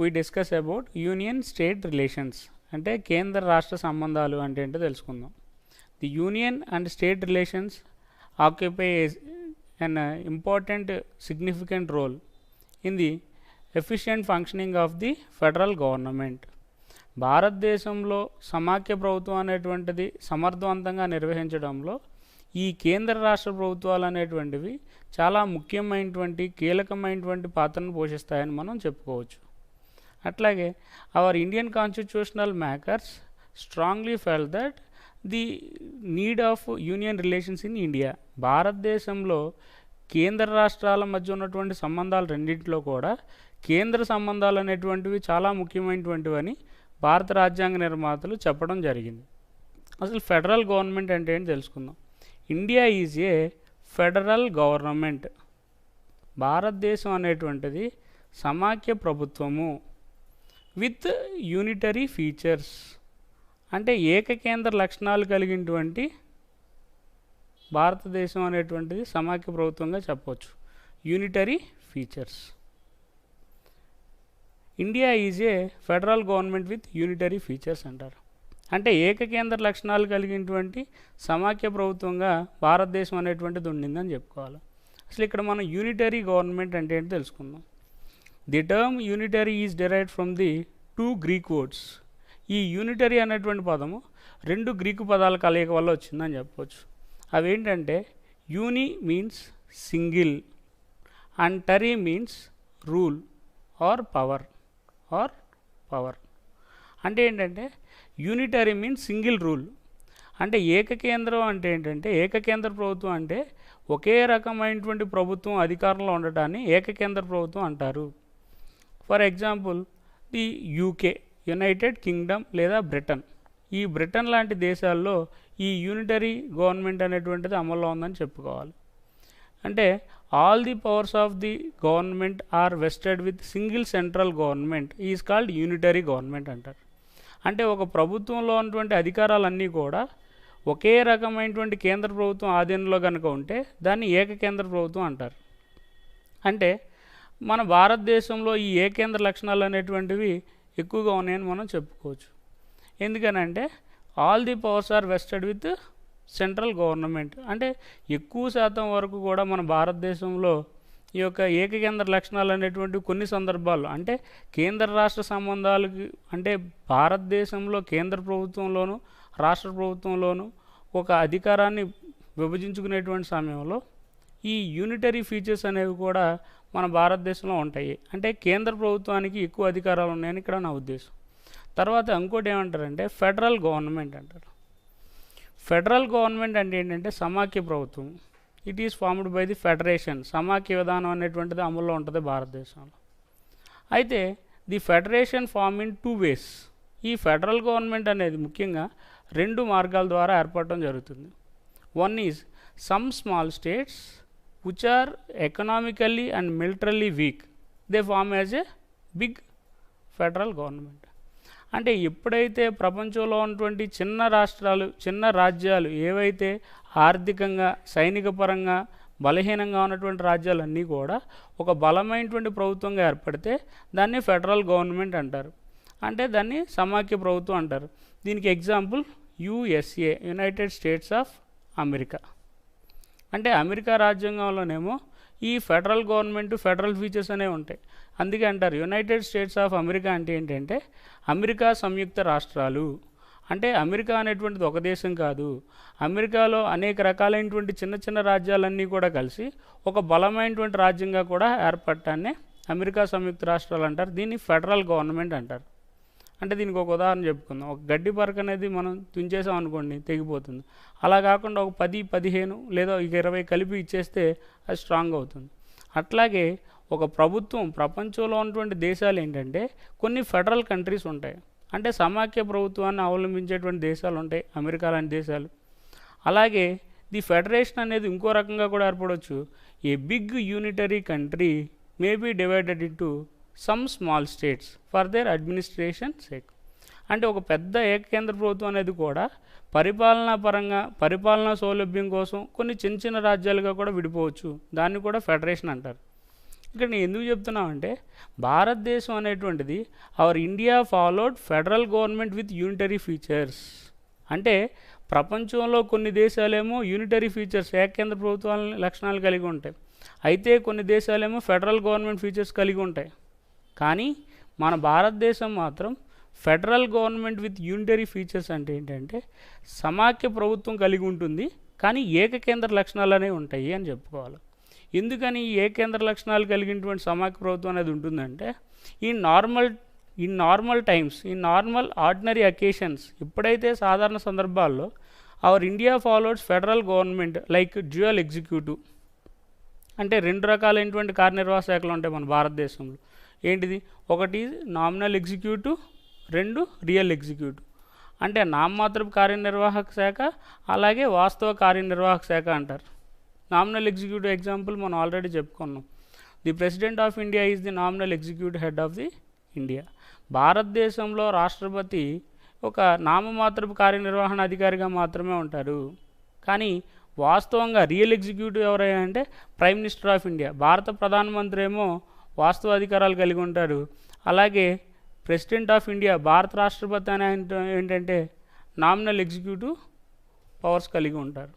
We discuss about union state relations. అంటే కేంద్ర రాష్ట్ర సంబంధాలు అంటే ఏంటో తెలుసుకుందాం. The union and state relations occupy an important significant role in the efficient functioning of the federal government. భారతదేశంలో సమాఖ్య ప్రభుత్వం అనేటువంటిది సమర్థవంతంగా నిర్వహించడంలో ఈ కేంద్ర రాష్ట్ర ప్రభుత్వాలు అనేటువంటివి చాలా ముఖ్యమైనటువంటి కీలకమైనటువంటి పాత్రను పోషిస్తాయని మనం చెప్పుకోవచ్చు. అట్లాగే our Indian constitutional makers strongly fell that the need of union relations in India. భారతదేశంలో కేంద్ర రాష్ట్రాల మధ్య ఉన్నటువంటి సంబంధాలు రెండింటిలో కూడా కేంద్ర సంబంధాలు అనేటువంటివి చాలా ముఖ్యమైనటువంటివి అని భారత రాజ్యాంగ నిర్మాతలు చెప్పడం జరిగింది. అసలు ఫెడరల్ గవర్నమెంట్ అంటే ఏంటి తెలుసుకుందాం. India is a federal government. భారతదేశం అనేటువంటిది సమాఖ్య ప్రభుత్వము విత్ యూనిటరీ ఫీచర్స్. అంటే ఏకకేంద్ర లక్షణాలు కలిగినటువంటి భారతదేశం అనేటువంటిది సమాఖ్య ప్రభుత్వంగా చెప్పవచ్చు. Unitary features. India is a federal government with unitary features అంటారు. అంటే ఏకకేంద్ర లక్షణాలు కలిగినటువంటి సమాఖ్య ప్రభుత్వంగా భారతదేశం అనేటువంటిది ఉండిందని చెప్పుకోవాలి. అసలు ఇక్కడ మనం యూనిటరీ గవర్నమెంట్ అంటే ఏంటి తెలుసుకుందాం. The term unitary is derived from the 2 Greek words. ఈ యూనిటరీ అనేటువంటి పదము 2 గ్రీకు పదాల కలయిక వల్ల వచ్చిందని చెప్పవచ్చు. అవేంటంటే యూని మీన్స్ సింగిల్ అండ్ టరీ మీన్స్ రూల్ ఆర్ పవర్. అంటే ఏంటంటే యూనిటరీ మీన్స్ సింగిల్ రూల్. అంటే ఏకకేంద్రం అంటే ఏంటంటే ఏకకేంద్ర ప్రభుత్వం అంటే ఒకే రకమైనటువంటి ప్రభుత్వం అధికారంలో ఉండటాన్ని ఏకకేంద్ర ప్రభుత్వం అంటారు. For example the UK, United Kingdom లేదా బ్రిటన్. ఈ బ్రిటన్ లాంటి దేశాల్లో ఈ యూనిటరీ గవర్నమెంట్ అనేటువంటిది అమల్లో ఉందని చెప్పుకోవాలి. అంటే all the powers of the government are vested with single central government is called unitary government అంటారు. అంటే ఒక ప్రభుత్వంలో ఉన్నటువంటి అధికారాలన్నీ కూడా ఒకే రకమైనటువంటి కేంద్ర ప్రభుత్వం ఆధీనంలో కనుక ఉంటే దాన్ని ఏకకేంద్ర ప్రభుత్వం అంటారు. అంటే మన భారతదేశంలో ఈ ఏకేంద్ర లక్షణాలు అనేటువంటివి ఎక్కువగా ఉన్నాయని మనం చెప్పుకోవచ్చు. ఎందుకనంటే all the powers are vested with central government. అంటే ఎక్కువ శాతం వరకు కూడా మన భారతదేశంలో ఈ యొక్క ఏకకేంద్ర లక్షణాలు అనేటువంటి కొన్ని సందర్భాల్లో అంటే కేంద్ర రాష్ట్ర సంబంధాలకి అంటే భారతదేశంలో కేంద్ర ప్రభుత్వంలోను రాష్ట్ర ప్రభుత్వంలోను ఒక అధికారాన్ని విభజించుకునేటువంటి సమయంలో ఈ యూనిటరీ ఫీచర్స్ అనేవి కూడా మన భారతదేశంలో ఉంటాయి. అంటే కేంద్ర ప్రభుత్వానికి ఎక్కువ అధికారాలు ఉన్నాయని ఇక్కడ నా ఉద్దేశం. తర్వాత ఇంకోటి ఏమంటారంటే ఫెడరల్ గవర్నమెంట్ అంటారు. ఫెడరల్ గవర్నమెంట్ అంటే ఏంటంటే సమాఖ్య ప్రభుత్వం. It is formed by the federation. సమాఖ్య విధానం అనేటువంటిది అమల్లో ఉంటుంది భారతదేశంలో. అయితే the federation form in 2 ways. ఈ ఫెడరల్ గవర్నమెంట్ అనేది ముఖ్యంగా 2 మార్గాల ద్వారా ఏర్పడటం జరుగుతుంది. One is some small states which are economically and militarily weak, they form as a big federal government. అంటే ఎప్పుడైతే ప్రపంచంలో ఉన్నటువంటి చిన్న రాజ్యాలు ఏవైతే ఆర్థికంగా సైనిక పరంగా బలహీనంగా ఉన్నటువంటి రాజ్యాలన్నీ కూడా ఒక బలమైనటువంటి ప్రభుత్వంగా ఏర్పడితే దాన్ని ఫెడరల్ గవర్నమెంట్ అంటారు. అంటే దాన్ని సమాఖ్య ప్రభుత్వం అంటారు. దీనికి example USA, United states of America. అంటే అమెరికా రాజ్యాంగంలోనేమో ఈ ఫెడరల్ గవర్నమెంట్ ఫెడరల్ ఫీచర్స్ అనేవి ఉంటాయి. అందుకే అంటారు యునైటెడ్ స్టేట్స్ ఆఫ్ అమెరికా అంటే ఏంటంటే అమెరికా సంయుక్త రాష్ట్రాలు. అంటే అమెరికా అనేటువంటిది ఒక దేశం కాదు. అమెరికాలో అనేక రకాలైనటువంటి చిన్న చిన్న రాజ్యాలన్నీ కూడా కలిసి ఒక బలమైనటువంటి రాజ్యంగా కూడా ఏర్పడటాన్ని అమెరికా సంయుక్త రాష్ట్రాలు అంటారు. దీన్ని ఫెడరల్ గవర్నమెంట్ అంటారు. అంటే దీనికి ఒక ఉదాహరణ చెప్పుకుందాం. ఒక గడ్డి పరక అనేది మనం తుంచేసాం అనుకోండి తెగిపోతుంది. అలా కాకుండా ఒక 10, 15 లేదా 20 కలిపి ఇచ్చేస్తే అది స్ట్రాంగ్ అవుతుంది. అట్లాగే ఒక ప్రభుత్వం ప్రపంచంలో ఉన్నటువంటి దేశాలు ఏంటంటే కొన్ని ఫెడరల్ కంట్రీస్ ఉంటాయి. అంటే సమాఖ్య ప్రభుత్వాన్ని అవలంబించేటువంటి దేశాలు ఉంటాయి, అమెరికా లాంటి దేశాలు. అలాగే ది ఫెడరేషన్ అనేది ఇంకో రకంగా కూడా ఏర్పడవచ్చు. A big unitary country may be divided into some small states for their administration sake. అంటే ఒక పెద్ద ఏకకేంద్ర ప్రభుత్వం అనేది కూడా పరిపాలనా సౌలభ్యం కోసం కొన్ని చిన్న చిన్న రాజ్యాలుగా కూడా విడిపోవచ్చు. దాన్ని కూడా ఫెడరేషన్ అంటారు. ఇక్కడ నేను ఎందుకు చెప్తున్నామంటే భారతదేశం అనేటువంటిది our India followed federal government with unitary features. అంటే ప్రపంచంలో కొన్ని దేశాలేమో యూనిటరీ ఫీచర్స్ ఏకేంద్ర ప్రభుత్వాల లక్షణాలు కలిగి ఉంటాయి, అయితే కొన్ని దేశాలేమో ఫెడరల్ గవర్నమెంట్ ఫీచర్స్ కలిగి ఉంటాయి. కానీ మన భారతదేశం మాత్రం federal government with unitary features అంటే ఏంటంటే సమాఖ్య ప్రభుత్వం కలిగి ఉంటుంది, కానీ ఏకకేంద్ర లక్షణాలు అనేవి ఉంటాయి అని చెప్పుకోవాలి. ఎందుకని ఈ ఏకేంద్ర లక్షణాలు కలిగినటువంటి సమాఖ్య ప్రభుత్వం అనేది ఉంటుందంటే ఈ నార్మల్ టైమ్స్, ఈ నార్మల్ ఆర్డినరీ అకేషన్స్, ఎప్పుడైతే సాధారణ సందర్భాల్లో our India follows federal government like dual executive, అంటే రెండు రకాలైనటువంటి కార్యనిర్వాహక శాఖలు ఉంటాయి మన భారతదేశంలో. ఏంటిది? ఒకటి నామినల్ ఎగ్జిక్యూటివ్, రెండు రియల్ ఎగ్జిక్యూటివ్. అంటే నామమాత్రపు కార్యనిర్వాహక శాఖ అలాగే వాస్తవ కార్యనిర్వాహక శాఖ అంటారు. నామినల్ ఎగ్జిక్యూటివ్ ఎగ్జాంపుల్ మనం ఆల్రెడీ చెప్పుకున్నాం. The president of India is the nominal executive head of the India. భారతదేశంలో రాష్ట్రపతి ఒక నామమాత్రపు కార్యనిర్వహణ అధికారిగా మాత్రమే ఉంటారు. కానీ వాస్తవంగా రియల్ ఎగ్జిక్యూటివ్ ఎవరైనా అంటే ప్రైమ్ మినిస్టర్ ఆఫ్ ఇండియా, భారత ప్రధానమంత్రి ఏమో వాస్తవ అధికారాలు కలిగి ఉంటారు. అలాగే ప్రెసిడెంట్ ఆఫ్ ఇండియా, భారత రాష్ట్రపతి అని ఏంటంటే నామినల్ ఎగ్జిక్యూటివ్ పవర్స్ కలిగి ఉంటారు.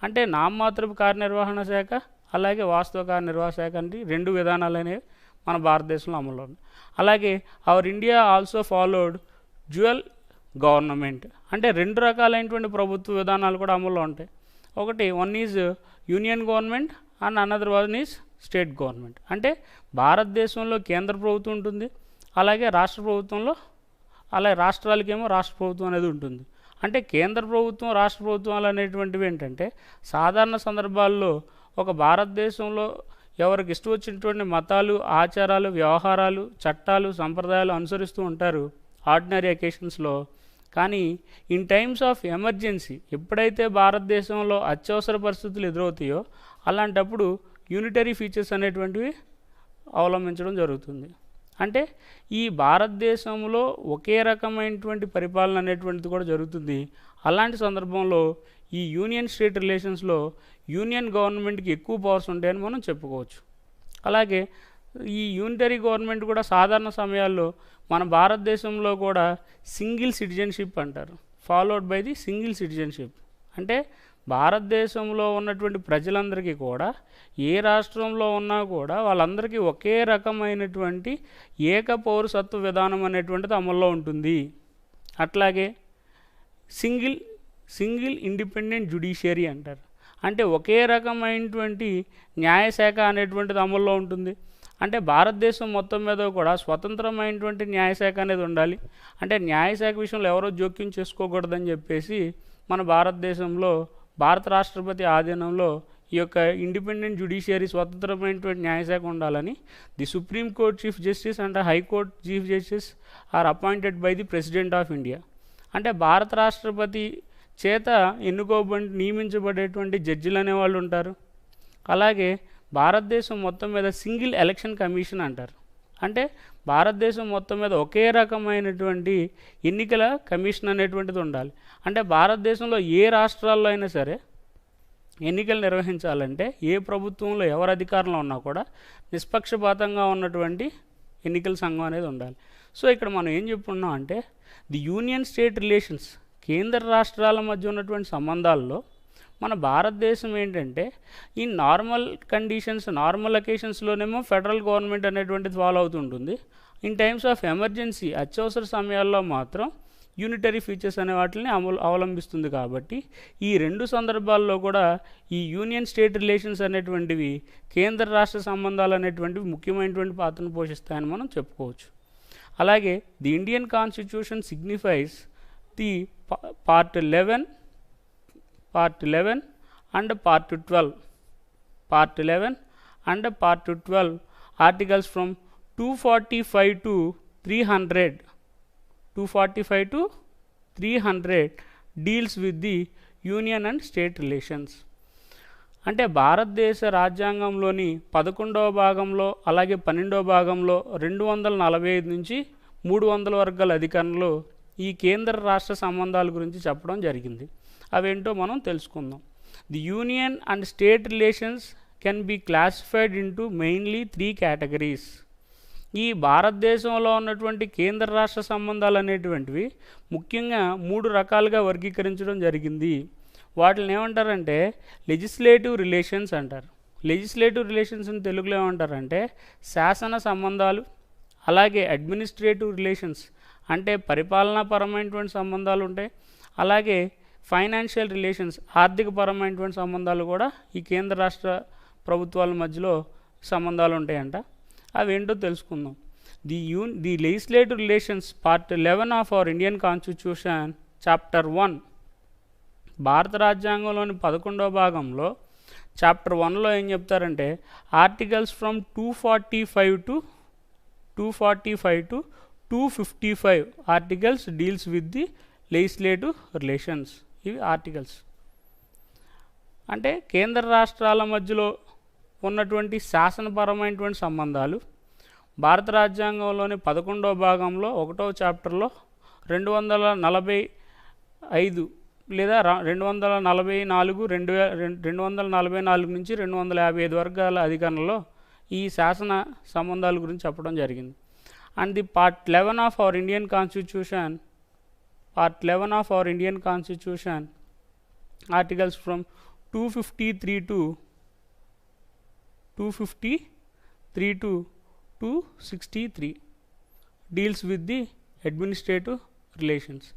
అంటే నామమాత్రపు కార్యనిర్వహణ శాఖ అలాగే వాస్తవ కార్యనిర్వాహక శాఖ అంటే రెండు విధానాలు అనేవి మన భారతదేశంలో అమల్లో ఉన్నాయి. అలాగే our India also followed dual government, అంటే రెండు రకాలైనటువంటి ప్రభుత్వ విధానాలు కూడా అమల్లో ఉంటాయి. ఒకటి one is union government and another one is state government. అంటే భారతదేశంలో కేంద్ర ప్రభుత్వం ఉంటుంది, అలాగే రాష్ట్ర ప్రభుత్వంలో అలాగే రాష్ట్రాలకేమో రాష్ట్ర ప్రభుత్వం అనేది ఉంటుంది. అంటే కేంద్ర ప్రభుత్వం రాష్ట్ర ప్రభుత్వాలు అనేటువంటివి ఏంటంటే సాధారణ సందర్భాల్లో ఒక భారతదేశంలో ఎవరికి ఇష్టం వచ్చినటువంటి మతాలు, ఆచారాలు, వ్యవహారాలు, చట్టాలు, సంప్రదాయాలు అనుసరిస్తూ ఉంటారు ఆర్డినరీ అకేషన్స్లో. కానీ ఇన్ టైమ్స్ ఆఫ్ ఎమర్జెన్సీ, ఎప్పుడైతే భారతదేశంలో అత్యవసర పరిస్థితులు ఎదురవుతాయో అలాంటప్పుడు యూనిటరీ ఫీచర్స్ అనేటువంటివి అవలంబించడం జరుగుతుంది. అంటే ఈ భారతదేశంలో ఒకే రకమైనటువంటి పరిపాలన అనేటువంటిది కూడా జరుగుతుంది. అలాంటి సందర్భంలో ఈ యూనియన్ స్టేట్ రిలేషన్స్లో యూనియన్ గవర్నమెంట్కి ఎక్కువ పవర్స్ ఉంటాయని మనం చెప్పుకోవచ్చు. అలాగే ఈ యూనిటరీ గవర్నమెంట్ కూడా సాధారణ సమయాల్లో మన భారతదేశంలో కూడా సింగిల్ సిటిజన్షిప్ అంటారు, followed by the single citizenship. అంటే భారతదేశంలో ఉన్నటువంటి ప్రజలందరికీ కూడా ఏ రాష్ట్రంలో ఉన్నా కూడా వాళ్ళందరికీ ఒకే రకమైనటువంటి ఏక పౌరసత్వ విధానం అనేటువంటిది అమల్లో ఉంటుంది. అట్లాగే సింగిల్ ఇండిపెండెంట్ జ్యుడిషియరీ అంటారు, అంటే ఒకే రకమైనటువంటి న్యాయశాఖ అనేటువంటిది అమల్లో ఉంటుంది. అంటే భారతదేశం మొత్తం మీద కూడా స్వతంత్రమైనటువంటి న్యాయశాఖ అనేది ఉండాలి. అంటే న్యాయశాఖ విషయంలో ఎవరో జోక్యం చేసుకోకూడదని చెప్పేసి మన భారతదేశంలో భారత రాష్ట్రపతి ఆధీనంలో ఈ యొక్క ఇండిపెండెంట్ జ్యుడిషియరీ స్వతంత్రమైనటువంటి న్యాయశాఖ ఉండాలని the supreme court chief justice and high court chief justice R appointed by the president of India. అంటే భారత రాష్ట్రపతి చేత నియమించబడేటువంటి జడ్జిలు అనేవాళ్ళు ఉంటారు. అలాగే భారతదేశం మొత్తం మీద సింగిల్ ఎలక్షన్ కమిషన్ అంటారు, అంటే భారతదేశం మొత్తం మీద ఒకే రకమైనటువంటి ఎన్నికల కమిషన్ అనేటువంటిది ఉండాలి. అంటే భారతదేశంలో ఏ రాష్ట్రాల్లో అయినా సరే ఎన్నికలు నిర్వహించాలంటే ఏ ప్రభుత్వంలో ఎవరు అధికారంలో ఉన్నా కూడా నిష్పక్షపాతంగా ఉన్నటువంటి ఎన్నికల సంఘం అనేది ఉండాలి. సో ఇక్కడ మనం ఏం చెప్పుకున్నాం అంటే ది యూనియన్ స్టేట్ రిలేషన్స్, కేంద్ర రాష్ట్రాల మధ్య ఉన్నటువంటి సంబంధాల్లో మన భారతదేశం ఏంటంటే ఈ నార్మల్ కండిషన్స్, నార్మల్ అకేషన్స్లోనేమో ఫెడరల్ గవర్నమెంట్ అనేటువంటిది ఫాలో అవుతుంటుంది. ఇన్ టైమ్స్ ఆఫ్ ఎమర్జెన్సీ, అత్యవసర సమయాల్లో మాత్రం యూనిటరీ ఫీచర్స్ అనే వాటిని అవలంబిస్తుంది. కాబట్టి ఈ రెండు సందర్భాల్లో కూడా ఈ యూనియన్ స్టేట్ రిలేషన్స్ అనేటువంటివి కేంద్ర రాష్ట్ర సంబంధాలు అనేటువంటివి ముఖ్యమైనటువంటి పాత్రను పోషిస్తాయని మనం చెప్పుకోవచ్చు. అలాగే the Indian constitution signifies the part 11 and part 12, part 11 and part 12 articles from 245 to 300 deals with the union and state relations. అంటే భారతదేశ రాజ్యాంగంలోని 11వ భాగంలో అలాగే 12వ భాగంలో 245 నుంచి 300 వరకు గల అధికరణలు ఈ కేంద్ర రాష్ట్ర సంబంధాల గురించి చెప్పడం జరిగింది. అవేంటో మనం తెలుసుకుందాం. The union and state relations can be classified into mainly 3 categories. ఈ భారతదేశంలో ఉన్నటువంటి కేంద్ర రాష్ట్ర సంబంధాలు అనేటువంటివి ముఖ్యంగా 3 రకాలుగా వర్గీకరించడం జరిగింది. వాటిని ఏమంటారంటే లెజిస్లేటివ్ రిలేషన్స్ అంటారు. లెజిస్లేటివ్ రిలేషన్స్ని తెలుగులో ఏమంటారంటే శాసన సంబంధాలు, అలాగే అడ్మినిస్ట్రేటివ్ రిలేషన్స్ అంటే పరిపాలనాపరమైనటువంటి సంబంధాలు ఉంటాయి, అలాగే ఫైనాన్షియల్ రిలేషన్స్ ఆర్థికపరమైనటువంటి సంబంధాలు కూడా ఈ కేంద్ర రాష్ట్ర ప్రభుత్వాల మధ్యలో సంబంధాలు ఉంటాయంట. అవి ఏంటో తెలుసుకుందాం. The legislative relations part 11 of our Indian constitution chapter 1 భారత రాజ్యాంగంలోని 11వ భాగంలో చాప్టర్ 1లో ఏం చెప్తారంటే articles from 245 to 255 articles deals with the legislative relations. ఇవి ఆర్టికల్స్ అంటే కేంద్ర రాష్ట్రాల మధ్యలో ఉన్నటువంటి శాసనపరమైనటువంటి సంబంధాలు. భారత రాజ్యాంగంలోని 11వ భాగంలో 1వ చాప్టర్లో 245 లేదా 244 నుంచి 255 వర్గాల అధికరణలో ఈ శాసన సంబంధాల గురించి చెప్పడం జరిగింది. And the part 11 of our Indian constitution articles from 253 to 263 deals with the administrative relations.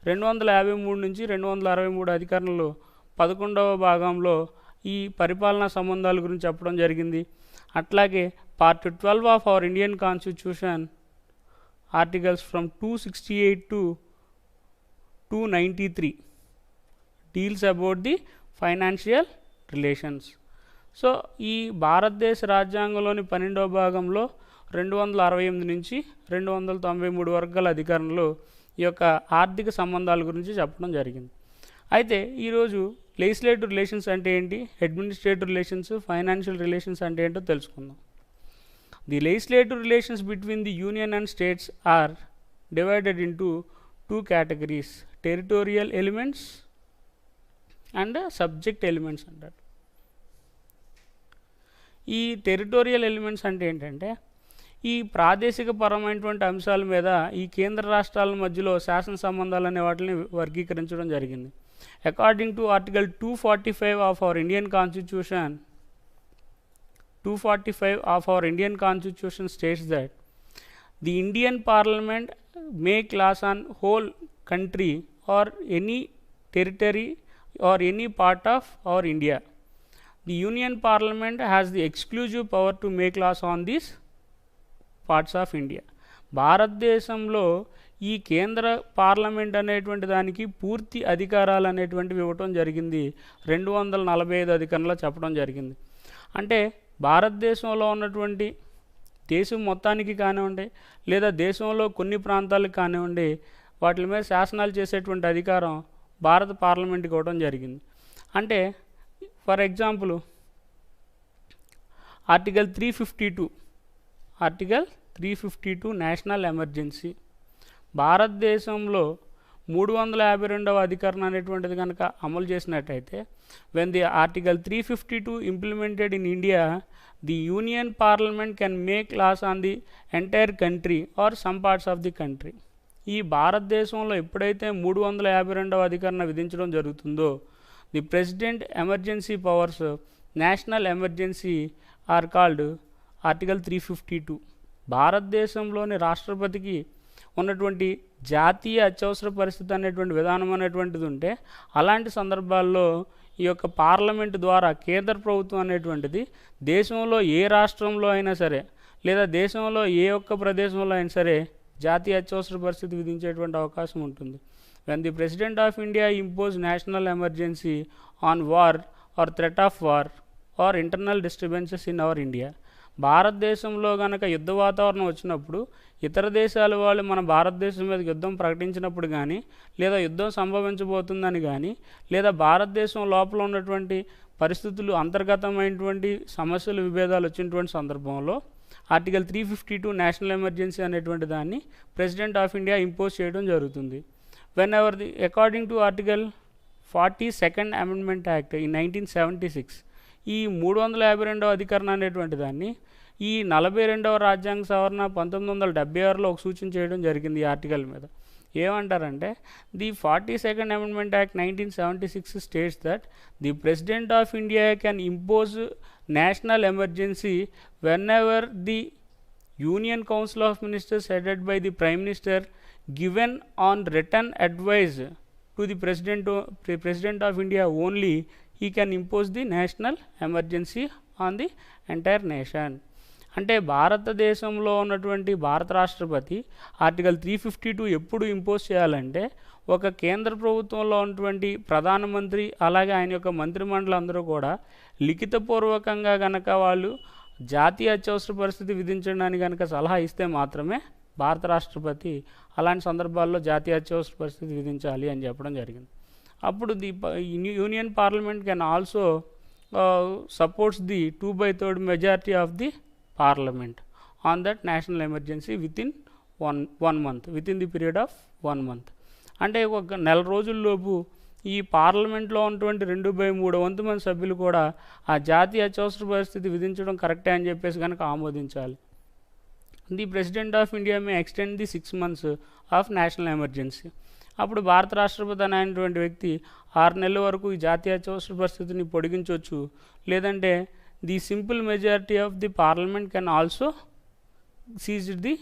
253 నుంచి 263 అధికరణలు 11వ భాగంలో ఈ పరిపాలనా సంబంధాల గురించి చెప్పడం జరిగింది. అట్లాగే part 12 of our Indian constitution articles from 268 to 293 deals about the financial relations. So ఈ భారతదేశ రాజ్యాంగంలోని 12వ భాగంలో 268 నుంచి 293 వర్గాల అధికారులు ఈ యొక్క ఆర్థిక సంబంధాల గురించి చెప్పడం జరిగింది. అయితే ఈరోజు లెజిస్లేటివ్ రిలేషన్స్ అంటే ఏంటి, అడ్మినిస్ట్రేటివ్ రిలేషన్స్, ఫైనాన్షియల్ రిలేషన్స్ అంటే ఏంటో తెలుసుకుందాం. The legislative relations between the union and states are divided into 2 categories, territorial elements and subject elements అంటారు. ఈ టెరిటోరియల్ ఎలిమెంట్స్ అంటే ఏంటంటే ఈ ప్రాదేశిక పరమైనటువంటి అంశాల మీద ఈ కేంద్ర రాష్ట్రాల మధ్యలో శాసన సంబంధాలు అనే వాటిని వర్గీకరించడం జరిగింది. According to article 245 of our Indian constitution states that the Indian parliament make laws on whole country or any territory or any part of our India. The Union Parliament has the exclusive power to make laws on these parts of India. భారతదేశంలో ఈ కేంద్ర parliament అనేటువంటి దానికి పూర్తి అధికారాలు అనేటువంటివి ఇవ్వటం జరిగింది. 245 అధికారంలో చెప్పడం జరిగింది. అంటే భారతదేశంలో ఉన్నటువంటి దేశం మొత్తానికి కానివ్వండి లేదా దేశంలో కొన్ని ప్రాంతాలకు కానివ్వండి వాటి మీద శాసనాలు చేసేటువంటి అధికారం భారత పార్లమెంట్కి ఇవ్వడం జరిగింది. అంటే for example article 352 national emergency. భారతదేశంలో 352వ అధికరణ అనేటువంటిది కనుక అమలు చేసినట్టయితే when the article 352 implemented in India the union parliament can make laws on the entire country or some parts of the country. ఈ భారతదేశంలో ఎప్పుడైతే 352వ అధికరణ విధించడం జరుగుతుందో the president emergency powers national emergency are called article 352. భారతదేశంలోని రాష్ట్రపతికి ఉన్నటువంటి జాతీయ అత్యవసర పరిస్థితి అనేటువంటి విధానం అనేటువంటిది ఉంటే అలాంటి సందర్భాల్లో ఈ యొక్క పార్లమెంటు ద్వారా కేంద్ర ప్రభుత్వం అనేటువంటిది దేశంలో ఏ రాష్ట్రంలో అయినా సరే లేదా దేశంలో ఏ ఒక్క ప్రదేశంలో అయినా సరే జాతీయ అత్యవసర పరిస్థితి విధించేటువంటి అవకాశం ఉంటుంది. When the president of India impose national emergency on war or threat of war or internal disturbances in our India. భారతదేశంలో కనుక యుద్ధ వాతావరణం వచ్చినప్పుడు ఇతర దేశాల వాళ్ళు మన భారతదేశం మీద యుద్ధం ప్రకటించినప్పుడు కానీ లేదా యుద్ధం సంభవించబోతుందని కానీ లేదా భారతదేశం లోపల ఉన్నటువంటి పరిస్థితులు అంతర్గతమైనటువంటి సమస్యలు విభేదాలు వచ్చినటువంటి సందర్భంలో ఆర్టికల్ 352 నేషనల్ ఎమర్జెన్సీ అనేటువంటి దాన్ని ప్రెసిడెంట్ ఆఫ్ ఇండియా ఇంపోజ్ చేయడం జరుగుతుంది. When ever the according to article 42nd amendment act in 1976 ఈ 352వ అధికరణ అనేటువంటి దాన్ని ఈ 42వ రాజ్యాంగ సవరణ 1976లో ఒక సూచన చేయడం జరిగింది ఈ ఆర్టికల్ మీద. ఏమంటారంటే the 42nd amendment act 1976 states that the president of India can impose national emergency whenever the union council of ministers headed by the prime minister given on return advise to the president of India only he can impose the national emergency on the entire nation. అంటే భారతదేశంలో ఉన్నటువంటి భారత రాష్ట్రపతి article 352 ఎప్పుడు impose చేయాలంటే ఒక కేంద్ర ప్రభుత్వంలో ఉన్నటువంటి ప్రధానమంత్రి అలాగే ఆయన యొక్క మంత్రిమండలి అందరూ కూడా లిఖితపూర్వకంగా కనుక వాళ్ళు జాతీయ అత్యవసర పరిస్థితి విధించడానికి కనుక సలహా ఇస్తే మాత్రమే భారత రాష్ట్రపతి అలాంటి సందర్భాల్లో జాతీయ అత్యవసర పరిస్థితి విధించాలి అని చెప్పడం జరిగింది. అప్పుడు the union parliament can also supports the 2/3 majority of the parliament on that national emergency within one month within the period of 1 month. అంటే ఒక నెల రోజుల్లోపు ఈ పార్లమెంట్లో ఉన్నటువంటి 2/3 వంతు మంది సభ్యులు కూడా ఆ జాతీయ అత్యవసర పరిస్థితి విధించడం కరెక్టే అని చెప్పేసి కనుక ఆమోదించాలి. The president of India May extend the 6 months of national emergency. అప్పుడు భారత రాష్ట్రపతి అనేటువంటి వ్యక్తి 6 నెలల వరకు ఈ జాతీయ అత్యవసర పరిస్థితిని పొడిగించవచ్చు. లేదంటే the simple majority of the parliament can also seize the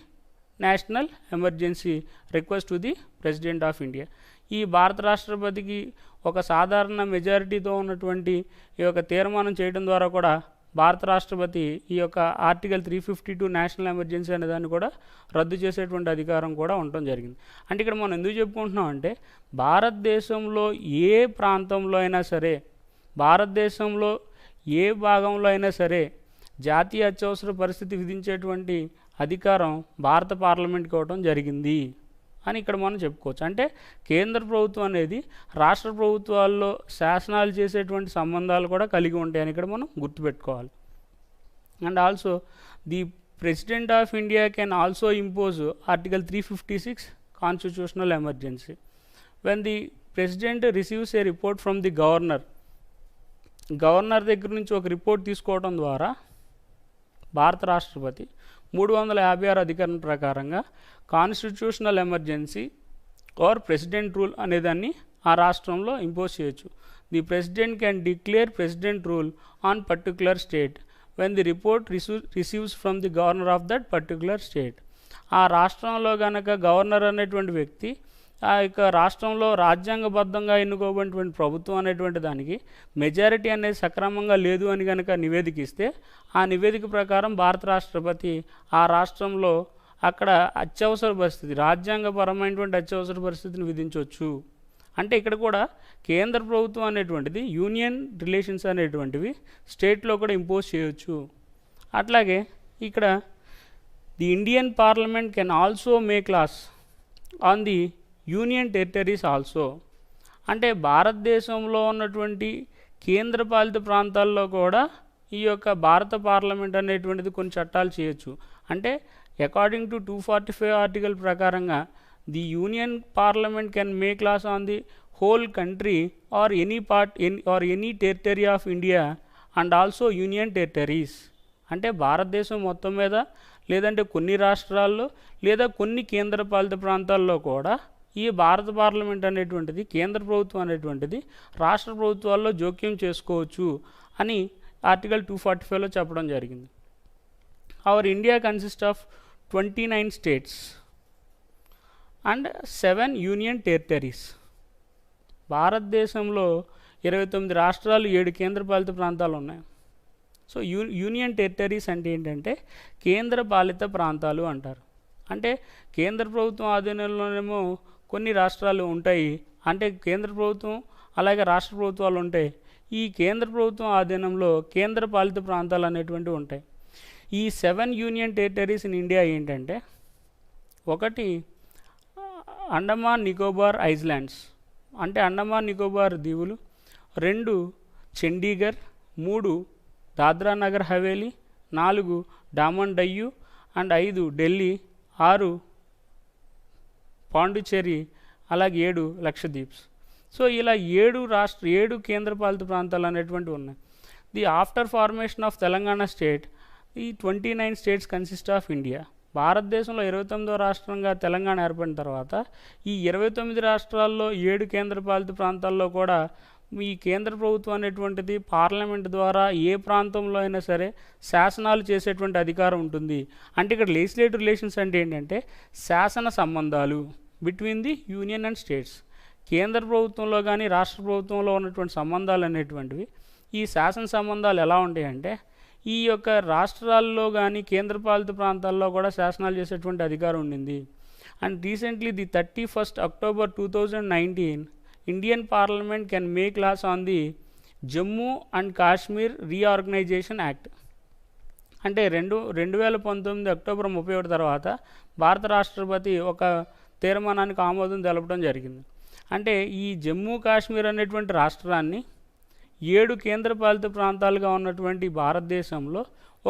national emergency request to the president of India. ఈ భారత రాష్ట్రపతికి ఒక సాధారణ మెజారిటీతో ఉన్నటువంటి ఈ యొక్క తీర్మానం చేయడం ద్వారా కూడా భారత రాష్ట్రపతి ఈ యొక్క ఆర్టికల్ 352 నేషనల్ ఎమర్జెన్సీ అనే దాన్ని కూడా రద్దు చేసేటువంటి అధికారం కూడా ఉండటం జరిగింది. అంటే ఇక్కడ మనం ఎందుకు చెప్పుకుంటున్నాం అంటే భారతదేశంలో ఏ ప్రాంతంలో అయినా సరే భారతదేశంలో ఏ భాగంలో అయినా సరే జాతీయ అత్యవసర పరిస్థితి విధించేటువంటి అధికారం భారత పార్లమెంట్కి ఇవ్వడం జరిగింది అని ఇక్కడ మనం చెప్పుకోవచ్చు. అంటే కేంద్ర ప్రభుత్వం అనేది రాష్ట్ర ప్రభుత్వాల్లో శాసనాలు చేసేటువంటి సంబంధాలు కూడా కలిగి ఉంటాయని ఇక్కడ మనం గుర్తుపెట్టుకోవాలి. And also the president of India can also impose article 356 constitutional emergency when the president receives a report from the governor దగ్గర నుంచి ఒక రిపోర్ట్ తీసుకోవడం ద్వారా భారత రాష్ట్రపతి 356 అధికరణ ప్రకారంగా constitutional emergency or president rule అనేదాన్ని ఆ రాష్ట్రంలో ఇంపోజ్ చేయొచ్చు. The president can declare president rule on particular state when the report receives from the governor of that particular state. ఆ రాష్ట్రంలో కనుక గవర్నర్ అనేటువంటి వ్యక్తి ఆ యొక్క రాష్ట్రంలో రాజ్యాంగబద్ధంగా ఎన్నుకోబడినటువంటి ప్రభుత్వం అనేటువంటి దానికి మెజారిటీ అనేది సక్రమంగా లేదు అని కనుక నివేదిక ఇస్తే ఆ నివేదిక ప్రకారం భారత రాష్ట్రపతి ఆ రాష్ట్రంలో అక్కడ అత్యవసర పరిస్థితి రాజ్యాంగపరమైనటువంటి అత్యవసర పరిస్థితిని విధించవచ్చు. అంటే ఇక్కడ కూడా కేంద్ర ప్రభుత్వం అనేటువంటిది యూనియన్ రిలేషన్స్ అనేటువంటివి స్టేట్లో కూడా ఇంపోజ్ చేయవచ్చు. అట్లాగే ఇక్కడ the Indian parliament can also make laws on the union territories also. అంటే భారతదేశంలో ఉన్నటువంటి కేంద్రపాలిత ప్రాంతాల్లో కూడా ఈ యొక్క భారత పార్లమెంట్ అనేటువంటిది కొన్ని చట్టాలు చేయొచ్చు. అంటే అకార్డింగ్ టు 245 ఆర్టికల్ ప్రకారంగా the union parliament can make laws on the whole country or any part or any territory of India and also union territories. అంటే భారతదేశం మొత్తం మీద లేదంటే కొన్ని రాష్ట్రాల్లో లేదా కొన్ని కేంద్రపాలిత ప్రాంతాల్లో కూడా ఈ భారత పార్లమెంట్ అనేటువంటిది కేంద్ర ప్రభుత్వం అనేటువంటిది రాష్ట్ర ప్రభుత్వాల్లో జోక్యం చేసుకోవచ్చు అని ఆర్టికల్ 245లో చెప్పడం జరిగింది. Our India consist of 29 states and 7 union territories. భారతదేశంలో 29 రాష్ట్రాలు 7 కేంద్రపాలిత ప్రాంతాలు ఉన్నాయి. సో యూనియన్ టెరిటరీస్ అంటే ఏంటంటే కేంద్ర పాలిత ప్రాంతాలు అంటారు. అంటే కేంద్ర ప్రభుత్వం ఆధీనంలోనేమో కొన్ని రాష్ట్రాలు ఉంటాయి. అంటే కేంద్ర ప్రభుత్వం అలాగే రాష్ట్ర ప్రభుత్వాలు ఉంటాయి. ఈ కేంద్ర ప్రభుత్వం ఆధీనంలో కేంద్ర పాలిత ప్రాంతాలు అనేటువంటివి ఉంటాయి. ఈ 7 యూనియన్ టెరిటరీస్ ఇన్ ఇండియా ఏంటంటే ఒకటి అండమాన్ నికోబార్ ఐలాండ్స్ అంటే అండమాన్ నికోబార్ దీవులు, 2 చండీగఢ్, 3 దాద్రా నగర్ హవేలీ, 4 డామన్ డయ్యూ అండ్ 5 ఢిల్లీ, 6 పాండిచ్చేరి, అలాగే 7 లక్షద్వీప్స్. సో ఇలా 7 కేంద్రపాలిత ప్రాంతాలు అనేటువంటివి ఉన్నాయి. The after formation of Telangana state ఈ 29 స్టేట్స్ కన్సిస్ట్ ఆఫ్ ఇండియా. భారతదేశంలో 29వ రాష్ట్రంగా తెలంగాణ ఏర్పడిన తర్వాత ఈ 29 రాష్ట్రాల్లో 7 కేంద్రపాలిత ప్రాంతాల్లో కూడా ఈ కేంద్ర ప్రభుత్వం అనేటువంటిది పార్లమెంట్ ద్వారా ఏ ప్రాంతంలో అయినా సరే శాసనాలు చేసేటువంటి అధికారం ఉంటుంది. అంటే ఇక్కడ లెజిస్లేటివ్ రిలేషన్స్ అంటే ఏంటంటే శాసన సంబంధాలు between the union and states. కేంద్ర ప్రభుత్వంలో కానీ రాష్ట్ర ప్రభుత్వంలో ఉన్నటువంటి సంబంధాలు అనేటువంటివి ఈ శాసన సంబంధాలు ఎలా ఉంటాయంటే ఈ యొక్క రాష్ట్రాల్లో కానీ కేంద్రపాలిత ప్రాంతాల్లో కూడా శాసనాలు చేసేటువంటి అధికారం ఉండింది. And recently the 31st October 2019 Indian parliament can make laws on the Jammu and Kashmir reorganisation act. అంటే 2019 అక్టోబర్ 31 తర్వాత భారత రాష్ట్రపతి ఒక తీర్మానానికి ఆమోదం తెలపడం జరిగింది. అంటే ఈ జమ్మూ కాశ్మీర్ అనేటువంటి రాష్ట్రాన్ని 7 కేంద్రపాలిత ప్రాంతాలుగా ఉన్నటువంటి భారతదేశంలో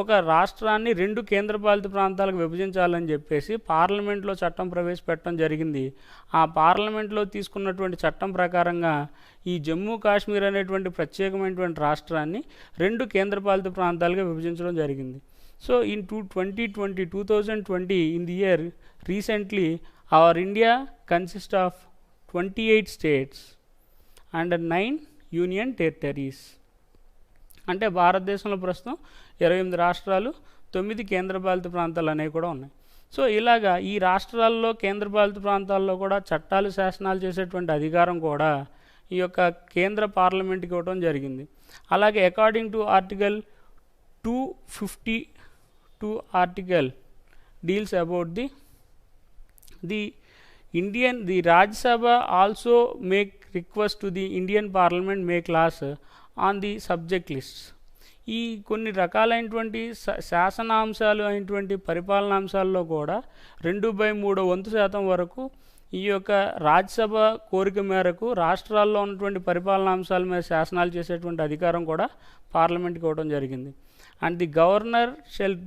ఒక రాష్ట్రాన్ని 2 కేంద్రపాలిత ప్రాంతాలకు విభజించాలని చెప్పేసి పార్లమెంట్లో చట్టం ప్రవేశపెట్టడం జరిగింది. ఆ పార్లమెంట్లో తీసుకున్నటువంటి చట్టం ప్రకారంగా ఈ జమ్మూ కాశ్మీర్ అనేటువంటి ప్రత్యేకమైనటువంటి రాష్ట్రాన్ని 2 కేంద్రపాలిత ప్రాంతాలుగా విభజించడం జరిగింది. So in 2020 in the year recently our India consist of 28 states and 9 union territories. అంటే భారతదేశంలో ప్రస్తుతం 28 రాష్ట్రాలు 9 కేంద్రపాలిత ప్రాంతాలు అనేవి కూడా ఉన్నాయి. సో ఇలాగా ఈ రాష్ట్రాల్లో కేంద్రపాలిత ప్రాంతాల్లో కూడా చట్టాలు శాసనాలు చేసేటువంటి అధికారం కూడా ఈ యొక్క కేంద్ర పార్లమెంట్కి ఇవ్వడం జరిగింది. అలాగే according to article 252 article deals about the Rajya Sabha also make request to the Indian Parliament make laws on the subject lists. ఈ కొన్ని రకాలైనటువంటి శాసనాంశాలు అయినటువంటి పరిపాలనాంశాల్లో కూడా 2/3 వరకు ఈ యొక్క రాజ్యసభ కోరిక మేరకు రాష్ట్రాల్లో ఉన్నటువంటి పరిపాలనాంశాల మీద శాసనాలు చేసేటువంటి అధికారం కూడా పార్లమెంట్కి ఇవ్వడం జరిగింది. And the governor shall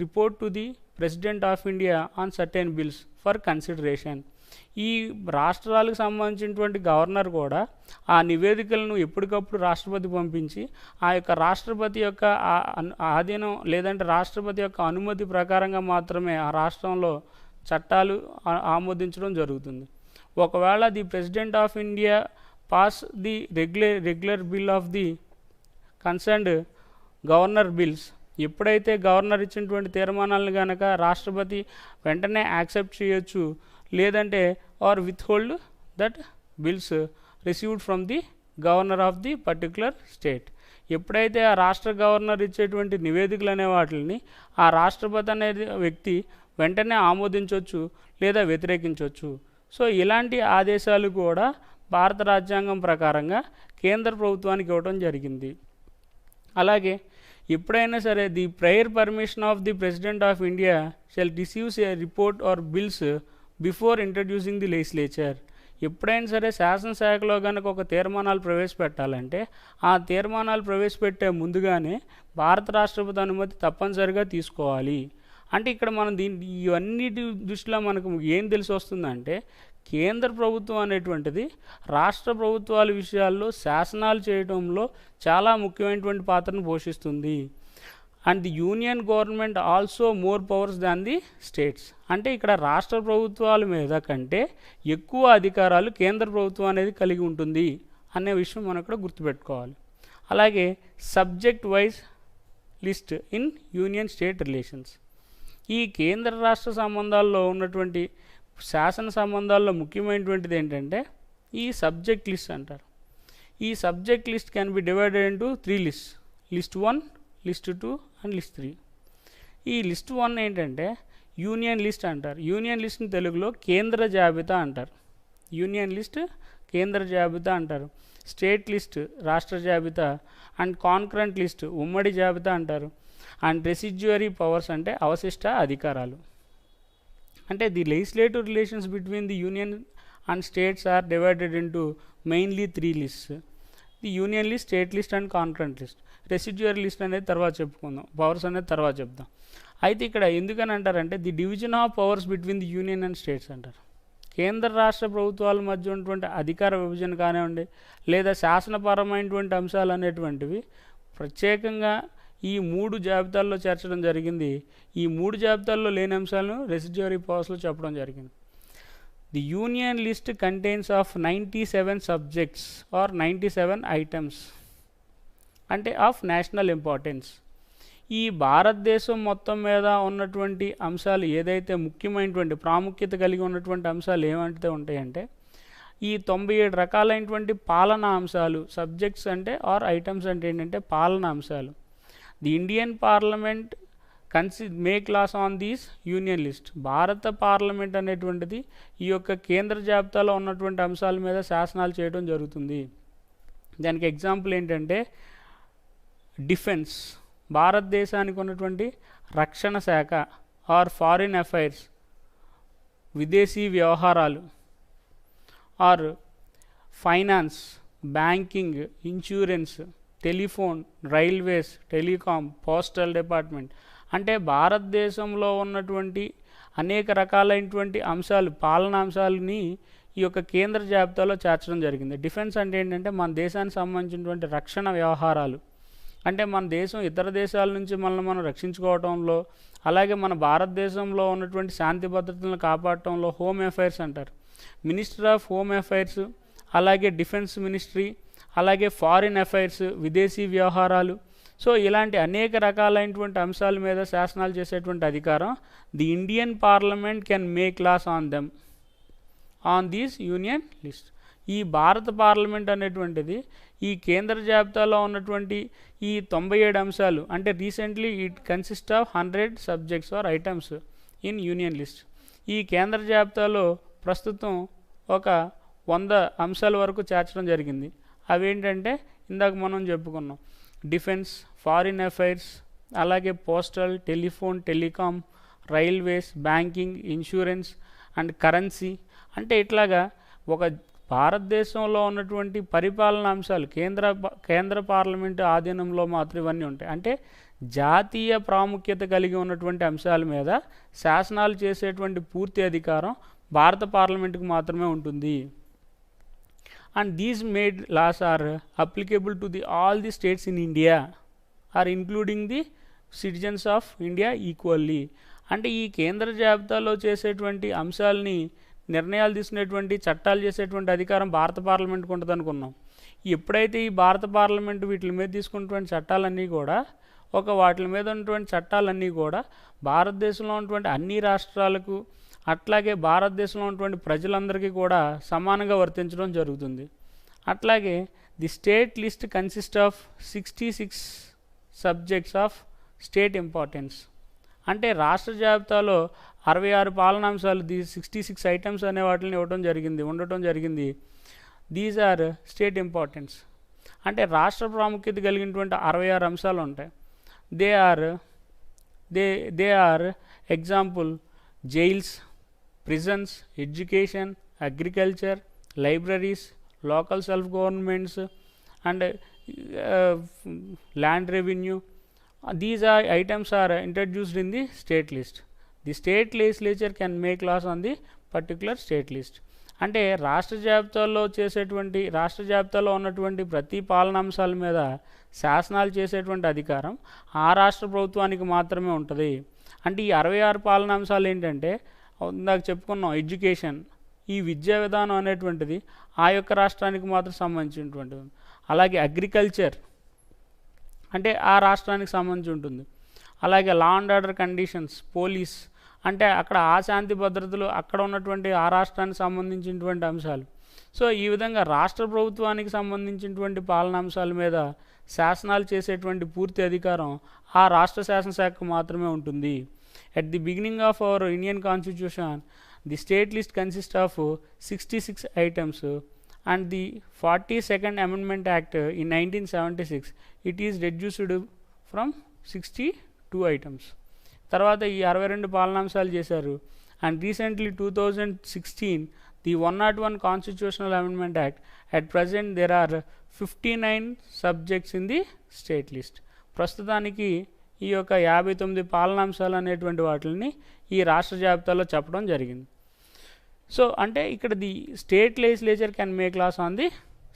report to the president of India on certain bills for consideration. ఈ రాష్ట్రాలకు సంబంధించినటువంటి గవర్నర్ కూడా ఆ నివేదికలను ఎప్పటికప్పుడు రాష్ట్రపతి పంపించి ఆ యొక్క రాష్ట్రపతి యొక్క ఆధీనం లేదంటే రాష్ట్రపతి యొక్క అనుమతి ప్రకారంగా మాత్రమే ఆ రాష్ట్రంలో చట్టాలు ఆమోదించడం జరుగుతుంది. ఒకవేళ the president of India pass the regular bill of the concerned governor bills, ఎప్పుడైతే గవర్నర్ ఇచ్చినటువంటి తీర్మానాలను కనుక రాష్ట్రపతి వెంటనే యాక్సెప్ట్ చేయొచ్చు, లేదంటే or withhold that bills received from the governor of the particular state. ఎప్పుడైతే ఆ రాష్ట్ర గవర్నర్ ఇచ్చేటువంటి నివేదికలు అనే వాటిని ఆ రాష్ట్రపతి అనే వ్యక్తి వెంటనే ఆమోదించవచ్చు లేదా వ్యతిరేకించవచ్చు. సో ఇలాంటి ఆదేశాలు కూడా భారత రాజ్యాంగం ప్రకారంగా కేంద్ర ప్రభుత్వానికి ఇవ్వడం జరిగింది. అలాగే ఎప్పుడైనా సరే the prior permission of the president of India shall receives a report or bills before introducing the legislature. ఎప్పుడైనా సరే శాసనశాఖలో కనుక ఒక తీర్మానాలు ప్రవేశపెట్టాలంటే ఆ తీర్మానాలు ప్రవేశపెట్టే ముందుగానే భారత రాష్ట్రపతి అనుమతి తప్పనిసరిగా తీసుకోవాలి. అంటే ఇక్కడ మనం ఇవన్నిటి దృష్టిలో మనకు ఏం తెలిసి వస్తుందంటే కేంద్ర ప్రభుత్వం అనేటువంటిది రాష్ట్ర ప్రభుత్వాల విషయాల్లో శాసనాలు చేయడంలో చాలా ముఖ్యమైనటువంటి పాత్రను పోషిస్తుంది. And the union government also more powers than the states. అంటే ఇక్కడ రాష్ట్ర ప్రభుత్వాల మీద కంటే ఎక్కువ అధికారాలు కేంద్ర ప్రభుత్వం అనేది కలిగి ఉంటుంది అనే విషయం మనం ఇక్కడ గుర్తుపెట్టుకోవాలి. అలాగే subject wise list in union state relations. ఈ కేంద్ర రాష్ట్ర సంబంధాల్లో ఉన్నటువంటి శాసన సంబంధాల్లో ముఖ్యమైనటువంటిది ఏంటంటే ఈ సబ్జెక్ట్ లిస్ట్ అంటారు. ఈ subject list can be divided into 3 list. List 1, list 2 and list 3. ఈ లిస్ట్ 1 ఏంటంటే యూనియన్ లిస్ట్ అంటారు. యూనియన్ లిస్ట్ని తెలుగులో కేంద్ర జాబితా అంటారు. యూనియన్ లిస్ట్ కేంద్ర జాబితా అంటారు. స్టేట్ లిస్ట్ రాష్ట్ర జాబితా అండ్ కాన్కరెంట్ లిస్ట్ ఉమ్మడి జాబితా అంటారు. అండ్ రెసిడ్యువరీ పవర్స్ అంటే అవశిష్ట అధికారాలు. అంటే the legislative relations between the union and states are divided into mainly 3 lists. The union list, state list and concurrent list. Residuary list అనేది తర్వాత చెప్పుకుందాం, పవర్స్ అనేది తర్వాత చెప్దాం. అయితే ఇక్కడ ఎందుకని అంటారంటే the division of powers between the union and states అంటారు. కేంద్ర రాష్ట్ర ప్రభుత్వాల మధ్య ఉన్నటువంటి అధికార విభజన కానివ్వండి లేదా శాసనపరమైనటువంటి అంశాలు అనేటువంటివి ప్రత్యేకంగా ఈ 3 జాబితాల్లో చేర్చడం జరిగింది. ఈ 3 జాబితాల్లో లేని అంశాలను రెసిడ్యూరీ పవర్స్లో చెప్పడం జరిగింది. The union list contains of 97 subjects or 97 items అంటే ఆఫ్ నేషనల్ ఇంపార్టెన్స్. ఈ భారతదేశం మొత్తం మీద ఉన్నటువంటి అంశాలు ఏదైతే ముఖ్యమైనటువంటి ప్రాముఖ్యత కలిగి ఉన్నటువంటి అంశాలు ఏమంటే ఉంటాయంటే ఈ 97 రకాలైనటువంటి పాలనా అంశాలు. సబ్జెక్ట్స్ అంటే ఆర్ ఐటమ్స్ అంటే ఏంటంటే పాలనా అంశాలు. The Indian parliament make laws on these union list. భారత పార్లమెంట్ అనేటువంటిది ఈ యొక్క కేంద్ర జాబితాలో ఉన్నటువంటి అంశాల మీద శాసనాలు చేయడం జరుగుతుంది. దానికి ఎగ్జాంపుల్ ఏంటంటే డిఫెన్స్, భారతదేశానికి ఉన్నటువంటి రక్షణ శాఖ ఆర్ ఫారిన్ అఫైర్స్, విదేశీ వ్యవహారాలు are finance, banking, insurance, telephone, railways, telecom, postal department. అంటే భారతదేశంలో ఉన్నటువంటి అనేక రకాలైనటువంటి అంశాలు, పాలనా అంశాలని ఈ యొక్క కేంద్ర జాబితాలో చేర్చడం జరిగింది. డిఫెన్స్ అంటే ఏంటంటే మన దేశానికి సంబంధించినటువంటి రక్షణ వ్యవహారాలు. అంటే మన దేశం ఇతర దేశాల నుంచి మనల్ని మనం రక్షించుకోవడంలో, అలాగే మన భారతదేశంలో ఉన్నటువంటి శాంతి భద్రతలను కాపాడటంలో హోమ్ అఫైర్స్ అంటారు. మినిస్టర్ ఆఫ్ హోమ్ అఫైర్స్, అలాగే డిఫెన్స్ మినిస్ట్రీ, అలాగే ఫారిన్ అఫైర్స్, విదేశీ వ్యవహారాలు. సో ఇలాంటి అనేక రకాలైనటువంటి అంశాల మీద శాసనాలు చేసేటువంటి అధికారం the Indian parliament can make laws on them on these union list. ఈ భారత పార్లమెంట్ అనేటువంటిది ఈ కేంద్ర జాబితాలో ఉన్నటువంటి ఈ 97 అంశాలు అంటే recently it consist of 100 subjects or items in union list. ఈ కేంద్ర జాబితాలో ప్రస్తుతం ఒక 100 అంశాల వరకు చేర్చడం జరిగింది. అవేంటంటే ఇందాక మనం చెప్పుకున్నాం, డిఫెన్స్, ఫారిన్ అఫైర్స్, అలాగే postal, telephone, telecom, railways, banking, insurance and currency. అంటే ఇట్లాగా ఒక భారతదేశంలో ఉన్నటువంటి పరిపాలనా అంశాలు కేంద్ర పార్లమెంటు ఆధీనంలో మాత్రం ఇవన్నీ ఉంటాయి. అంటే జాతీయ ప్రాముఖ్యత కలిగి ఉన్నటువంటి అంశాల మీద శాసనాలు చేసేటువంటి పూర్తి అధికారం భారత పార్లమెంటుకు మాత్రమే ఉంటుంది. And these made laws are applicable to all the states in India or including the citizens of India equally. అంటే ఈ కేంద్ర జాబితాలో చేసేటువంటి అంశాలని నిర్ణయాలు తీసుకునేటువంటి చట్టాలు చేసేటువంటి అధికారం భారత పార్లమెంట్కి ఉంటుంది అనుకున్నాం. ఎప్పుడైతే ఈ భారత పార్లమెంటు వీటి మీద తీసుకున్నటువంటి చట్టాలన్నీ కూడా వాటి మీద ఉన్నటువంటి చట్టాలన్నీ కూడా భారతదేశంలో ఉన్నటువంటి అన్ని రాష్ట్రాలకు అట్లాగే భారతదేశంలో ఉన్నటువంటి ప్రజలందరికీ కూడా సమానంగా వర్తించడం జరుగుతుంది. అట్లాగే the state list consist of 66 subjects of state importance. అంటే రాష్ట్ర జాబితాలో 66 పాలనాంశాలు, ది 66 ఐటమ్స్ అనే వాటిని ఉండటం జరిగింది. These are state importance. అంటే రాష్ట్ర ప్రాముఖ్యత కలిగినటువంటి 66 అంశాలు ఉంటాయి. They are example jails, prisons, education, agriculture, libraries, local self governments and land revenue. These items are introduced in the state list. The state legislature can make laws on the particular state list. అంటే రాష్ట్ర జాబితాలో ఉన్నటువంటి ప్రతి పాలనాంశాల మీద శాసనాలు చేసేటువంటి అధికారం ఆ రాష్ట్ర ప్రభుత్వానికి మాత్రమే ఉంటుంది. అంటే ఈ 66 పాలనాంశాలు ఏంటంటే ఇందాక చెప్పుకున్నాం, ఎడ్యుకేషన్, ఈ విద్యా విధానం అనేటువంటిది ఆ యొక్క రాష్ట్రానికి మాత్రం సంబంధించినటువంటిది. అలాగే అగ్రికల్చర్ అంటే ఆ రాష్ట్రానికి సంబంధించి ఉంటుంది. అలాగే law and order conditions, police అంటే అక్కడ ఆ శాంతి భద్రతలు అక్కడ ఉన్నటువంటి ఆ రాష్ట్రానికి సంబంధించినటువంటి అంశాలు. సో ఈ విధంగా రాష్ట్ర ప్రభుత్వానికి సంబంధించినటువంటి పాలనాంశాల మీద శాసనాలు చేసేటువంటి పూర్తి అధికారం ఆ రాష్ట్ర శాసనశాఖకు మాత్రమే ఉంటుంది. At the beginning of our Indian constitution the state list consist of 66 items and the 42nd Amendment Act in 1976 it is reduced from 62 items. తర్వాత ఈ 62 పాలనాంశాలు చేశారు. And recently 2016 the 101 Constitutional Amendment Act. At present there are 59 subjects in the state list. ప్రస్తుతానికి ఈ యొక్క 59 పాలనాంశాలు అనేటువంటి వాటిని ఈ రాష్ట్ర జాబితాలో చెప్పడం జరిగింది. సో అంటే ఇక్కడ the state legislature can make laws on the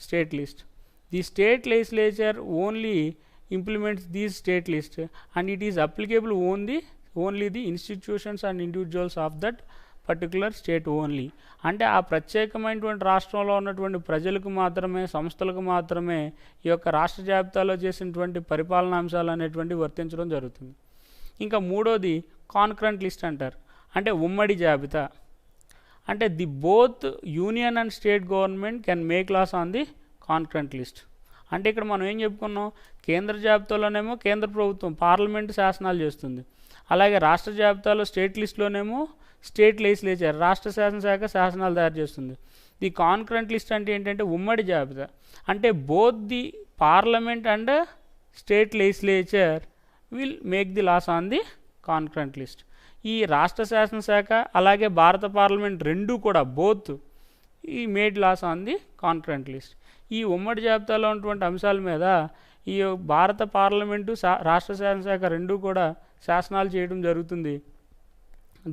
state list. The state legislature only implements these state list and it is applicable only the institutions and individuals of that particular state only. అంటే ఆ ప్రత్యేకమైనటువంటి రాష్ట్రంలో ఉన్నటువంటి ప్రజలకు మాత్రమే, సంస్థలకు మాత్రమే ఈ యొక్క రాష్ట్ర జాబితాలో చేసినటువంటి పరిపాలనా అంశాలు అనేటువంటివి వర్తించడం జరుగుతుంది. ఇంకా మూడోది కాన్కరెంట్ లిస్ట్ అంటారు, అంటే ఉమ్మడి జాబితా. అంటే the both union and state government can make laws on the concurrent list. అంటే ఇక్కడ మనం ఏం చెప్పుకున్నాం, కేంద్ర జాబితాలోనేమో కేంద్ర ప్రభుత్వం పార్లమెంటు శాసనాలు చేస్తుంది, అలాగే రాష్ట్ర జాబితాలో స్టేట్ లిస్ట్లోనేమో స్టేట్ లెజిస్లేచర్ రాష్ట్ర శాసనశాఖ శాసనాలు తయారు చేస్తుంది. ది కాన్కరెంట్ లిస్ట్ అంటే ఏంటంటే ఉమ్మడి జాబితా. అంటే both the parliament and state legislature will make the laws on the concurrent list. ఈ రాష్ట్ర శాసనశాఖ అలాగే భారత పార్లమెంట్ రెండూ కూడా బోత్ ఈ made laws on the concurrent list. ఈ ఉమ్మడి జాబితాలో ఉన్నటువంటి అంశాల మీద ఈ భారత పార్లమెంటు రాష్ట్ర శాసనశాఖ రెండూ కూడా శాసనాలు చేయడం జరుగుతుంది.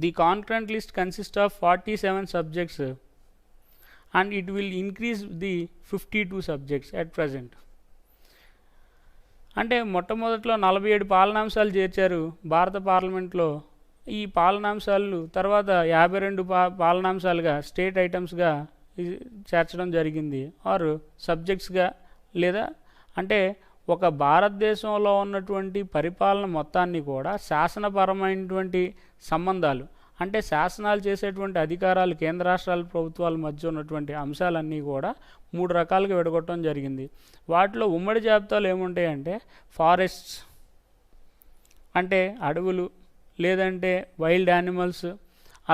The concurrent list consist of 47 subjects and it will increase the 52 subjects at present. అంటే మొట్టమొదట్లో 47 పాలనాంశాలు చేర్చారు భారత పార్లమెంట్లో. ఈ పాలనాంశాలు తర్వాత 52 పాలనాంశాలుగా స్టేట్ ఐటమ్స్గా చేర్చడం జరిగింది, ఆర్ సబ్జెక్ట్స్గా. లేదా అంటే ఒక భారతదేశంలో ఉన్నటువంటి పరిపాలన మొత్తాన్ని కూడా శాసనపరమైనటువంటి సంబంధాలు, అంటే శాసనాలు చేసేటువంటి అధికారాలు కేంద్ర రాష్ట్రాల ప్రభుత్వాల మధ్య ఉన్నటువంటి అంశాలన్నీ కూడా 3 రకాలుగా విడగొట్టడం జరిగింది. వాటిలో ఉమ్మడి జాబితాలు ఏముంటాయంటే ఫారెస్ట్స్ అంటే అడవులు, లేదంటే వైల్డ్ యానిమల్స్,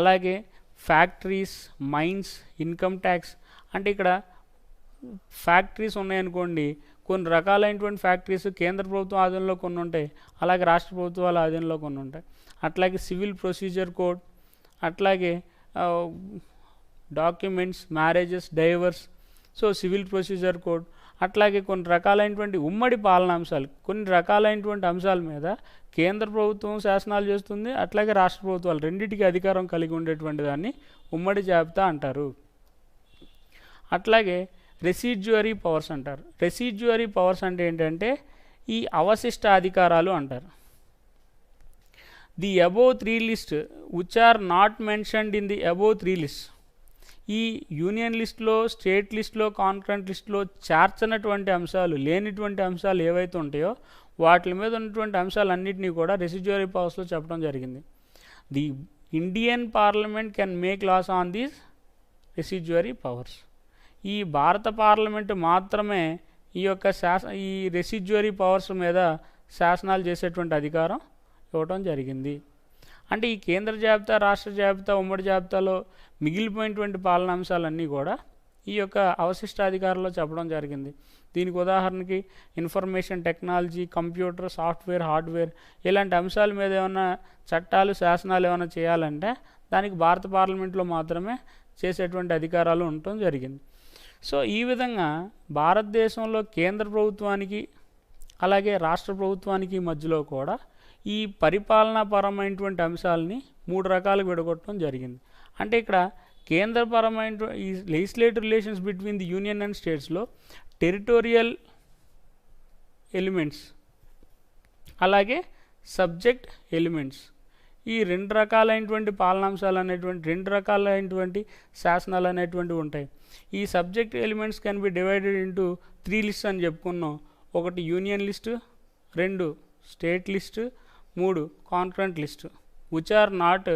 అలాగే ఫ్యాక్టరీస్, మైన్స్, ఇన్కమ్ ట్యాక్స్. అంటే ఇక్కడ ఫ్యాక్టరీస్ ఉన్నాయనుకోండి, కొన్ని రకాలైనటువంటి ఫ్యాక్టరీస్ కేంద్ర ప్రభుత్వం ఆధీనంలో కొన్ని ఉంటాయి, అలాగే రాష్ట్ర ప్రభుత్వాల ఆధీనంలో కొన్ని ఉంటాయి. అట్లాగే సివిల్ ప్రొసీజర్ కోడ్, అట్లాగే documents, marriages, divorce, so civil procedure code. అట్లాగే కొన్ని రకాలైనటువంటి ఉమ్మడి పాలనాంశాలు, కొన్ని రకాలైనటువంటి అంశాల మీద కేంద్ర ప్రభుత్వం శాసనాలు చేస్తుంది, అట్లాగే రాష్ట్ర ప్రభుత్వాలు రెండింటికి అధికారం కలిగి ఉండేటువంటి దాన్ని ఉమ్మడి జాబితా అంటారు. అట్లాగే రెసిడ్యువరీ పవర్స్ అంటారు. రెసిడ్యువరీ పవర్స్ అంటే ఏంటంటే ఈ అవశిష్ట అధికారాలు అంటారు. The above 3 list which are not mentioned in the above 3 list. ఈ యూనియన్ లిస్ట్లో, స్టేట్ లిస్ట్లో, కాన్కరెంట్ లిస్ట్లో చేర్చనటువంటి అంశాలు, లేనిటువంటి అంశాలు ఏవైతే ఉంటాయో వాటి మీద ఉన్నటువంటి అంశాలన్నింటినీ కూడా రెసిడ్యువరీ పవర్స్లో చెప్పడం జరిగింది. The Indian parliament can make laws on these residuary powers. ఈ భారత పార్లమెంటు మాత్రమే ఈ యొక్క ఈ రెసిడ్యువరీ పవర్స్ మీద శాసనాలు చేసేటువంటి అధికారం ఇవ్వటం జరిగింది. అంటే ఈ కేంద్ర జాబితా, రాష్ట్ర జాబితా, ఉమ్మడి జాబితాలో మిగిలిపోయినటువంటి పాలనాంశాలన్నీ కూడా ఈ యొక్క అవశిష్టాధికారంలో చెప్పడం జరిగింది. దీనికి ఉదాహరణకి information technology, computer, software, hardware ఇలాంటి అంశాల మీద ఏమైనా చట్టాలు, శాసనాలు ఏమైనా చేయాలంటే దానికి భారత పార్లమెంట్లో మాత్రమే చేసేటువంటి అధికారాలు ఉండటం జరిగింది. సో ఈ విధంగా భారతదేశంలో కేంద్ర ప్రభుత్వానికి అలాగే రాష్ట్ర ప్రభుత్వానికి మధ్యలో కూడా ఈ పరిపాలనాపరమైనటువంటి అంశాలని 3 రకాలుగా విడగొట్టడం జరిగింది. అంటే ఇక్కడ కేంద్రపరమైన ఈ legislative relations between the union and స్టేట్స్లో టెరిటోరియల్ ఎలిమెంట్స్ అలాగే సబ్జెక్ట్ ఎలిమెంట్స్, ఈ 2 రకాలైనటువంటి పాలనాంశాలు అనేటువంటి 2 రకాలైనటువంటి శాసనాలు అనేటువంటివి ఉంటాయి. ఈ subject elements can be divided into 3 lists అని చెప్పుకున్నాం. 1 union list, 2 state list, 3 concurrent list which are not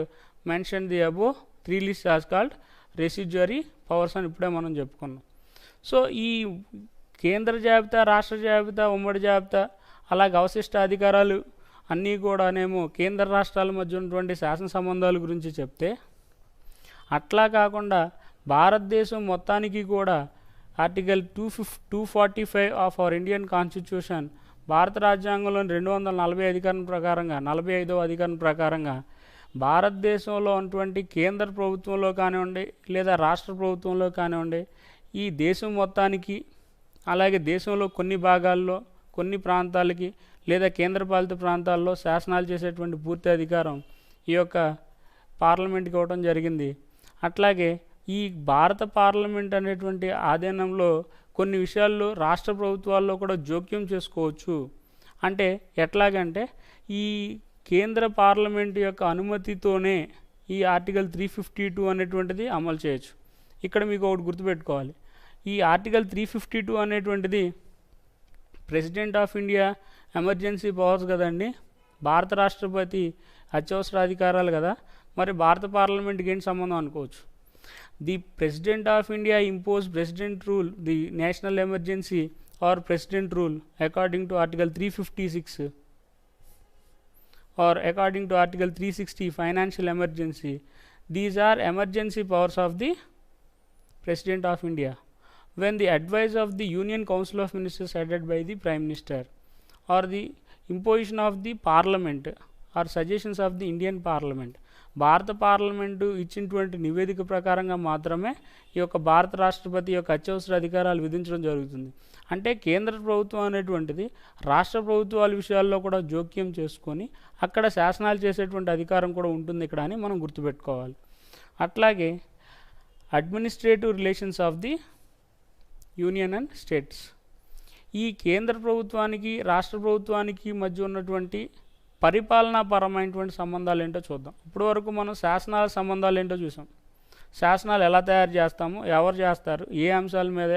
mention the above 3 list as called residuary powers అని ఇప్పుడే మనం చెప్పుకున్నాం. సో ఈ కేంద్ర జాబితా, రాష్ట్ర జాబితా, ఉమ్మడి జాబితా అలాగే అవశిష్ట అధికారాలు అన్నీ కూడానేమో కేంద్ర రాష్ట్రాల మధ్య ఉన్నటువంటి శాసన సంబంధాల గురించి చెప్తే, అట్లా కాకుండా భారతదేశం మొత్తానికి కూడా article 245 of our Indian constitution, భారత రాజ్యాంగంలోని 240 అధికారం ప్రకారంగా 45వ అధికారం ప్రకారంగా భారతదేశంలో ఉన్నటువంటి కేంద్ర ప్రభుత్వంలో కానివ్వండి లేదా రాష్ట్ర ప్రభుత్వంలో కానివ్వండి ఈ దేశం మొత్తానికి అలాగే దేశంలో కొన్ని భాగాల్లో, కొన్ని ప్రాంతాలకి లేదా కేంద్రపాలిత ప్రాంతాల్లో శాసనాలు చేసేటువంటి పూర్తి అధికారం ఈ యొక్క పార్లమెంట్కి ఇవ్వడం జరిగింది. అట్లాగే ఈ భారత పార్లమెంట్ అనేటువంటి ఆధీనంలో కొన్ని విషయాల్లో రాష్ట్ర ప్రభుత్వాల్లో కూడా జోక్యం చేసుకోవచ్చు అంటే ఎట్లాగంటే ఈ కేంద్ర పార్లమెంట్ యొక్క అనుమతితోనే ఈ ఆర్టికల్ 352 అనేటువంటిది అమలు చేయొచ్చు. ఇక్కడ మీకు ఒకటి గుర్తుపెట్టుకోవాలి, ఈ ఆర్టికల్ 352 అనేటువంటిది president of India emergency powers కదండి, భారత రాష్ట్రపతి అత్యవసర అధికారాలు కదా, మరి భారత పార్లమెంట్కి ఏంటి సంబంధం అనుకోవచ్చు. The president of India impose president rule the national emergency or president rule according to article 356 or according to article 360 financial emergency. These are emergency powers of the President of India when the advice of the Union Council of Ministers headed by the Prime Minister or the imposition of the Parliament or suggestions of the Indian Parliament. భారత parliament ఇచ్చినటువంటి నివేదిక ప్రకారంగా మాత్రమే ఈ యొక్క భారత రాష్ట్రపతి యొక్క అత్యవసర అధికారాలు విధించడం జరుగుతుంది. అంటే కేంద్ర ప్రభుత్వం అనేటువంటిది రాష్ట్ర ప్రభుత్వాల విషయాల్లో కూడా జోక్యం చేసుకొని అక్కడ శాసనాలు చేసేటువంటి అధికారం కూడా ఉంటుంది ఇక్కడ అని మనం గుర్తుపెట్టుకోవాలి. అట్లాగే administrative relations of the union and states. ఈ కేంద్ర ప్రభుత్వానికి రాష్ట్ర ప్రభుత్వానికి మధ్య ఉన్నటువంటి పరిపాలనాపరమైనటువంటి సంబంధాలు ఏంటో చూద్దాం. ఇప్పటి వరకు మనం శాసనాల సంబంధాలు ఏంటో చూసాం. శాసనాలు ఎలా తయారు చేస్తాము, ఎవరు చేస్తారు, ఏ అంశాల మీద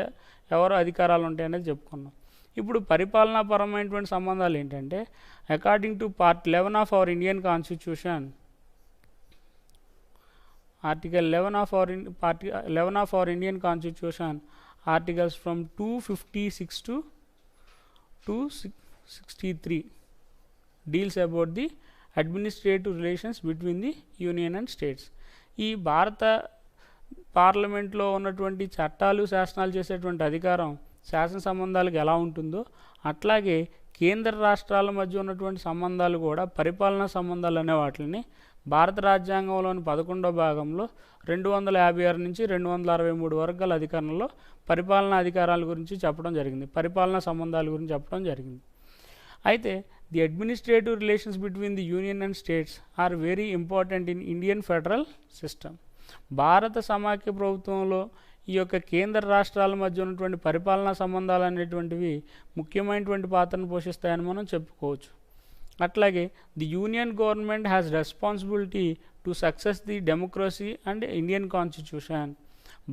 ఎవరు అధికారాలు ఉంటాయి అనేది చెప్పుకున్నాం. ఇప్పుడు పరిపాలనాపరమైనటువంటి సంబంధాలు ఏంటంటే according to part 11 of our Indian constitution, article 11 of our Indian constitution, articles from 256 to 263 deals about the administrative relations between the union and states. ఈ భారత పార్లమెంట్లో ఉన్నటువంటి చట్టాలు శాసనాలు చేసేటువంటి అధికారం శాసన సంబంధాలకు ఎలా ఉంటుందో అట్లాగే కేంద్ర రాష్ట్రాల మధ్య ఉన్నటువంటి సంబంధాలు కూడా పరిపాలనా సంబంధాలు అనే వాటిని భారత రాజ్యాంగంలోని 11వ భాగంలో 256 నుంచి 263 వరకు గల అధికారంలో పరిపాలనా అధికారాల గురించి చెప్పడం జరిగింది, పరిపాలనా సంబంధాల గురించి చెప్పడం జరిగింది. అయితే the administrative relations between the union and states are very important in Indian federal system. భారత సమాఖ్య ప్రభుత్వంలో ఈ యొక్క కేంద్ర రాష్ట్రాల మధ్య ఉన్నటువంటి పరిపాలనా సంబంధాలు అనేటువంటివి ముఖ్యమైనటువంటి పాత్రను పోషిస్తాయని మనం చెప్పుకోవచ్చు. అట్లాగే the union government has responsibility to success the democracy and Indian constitution.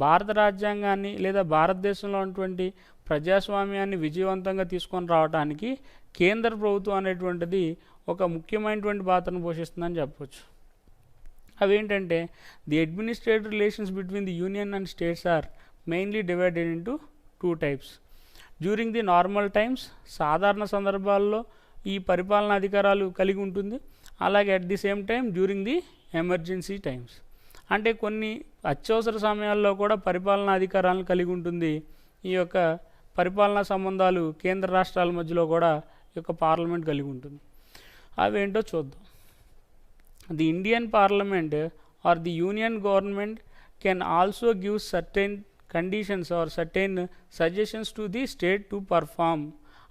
భారత రాజ్యాంగాన్ని లేదా భారతదేశంలో ఉన్నటువంటి ప్రజాస్వామ్యాన్ని విజయవంతంగా తీసుకొని రావడానికి కేంద్ర ప్రభుత్వం అనేటువంటిది ఒక ముఖ్యమైనటువంటి పాత్రను పోషిస్తుందని చెప్పవచ్చు. అవేంటంటే the administrative relations between the union and states are mainly divided into 2 types. During the normal times, సాధారణ సందర్భాల్లో ఈ పరిపాలనా అధికారాలు కలిగి ఉంటుంది. అలాగే at the same time during the emergency times, అంటే కొన్ని అత్యవసర సమయాల్లో కూడా పరిపాలనా అధికారాలను కలిగి ఉంటుంది. ఈ యొక్క పరిపాలనా సంబంధాలు కేంద్ర రాష్ట్రాల మధ్యలో కూడా ఈ యొక్క పార్లమెంట్ కలిగి ఉంటుంది. అవేంటో చూద్దాం. The Indian parliament or the union government can also give certain conditions or certain suggestions to the state to perform.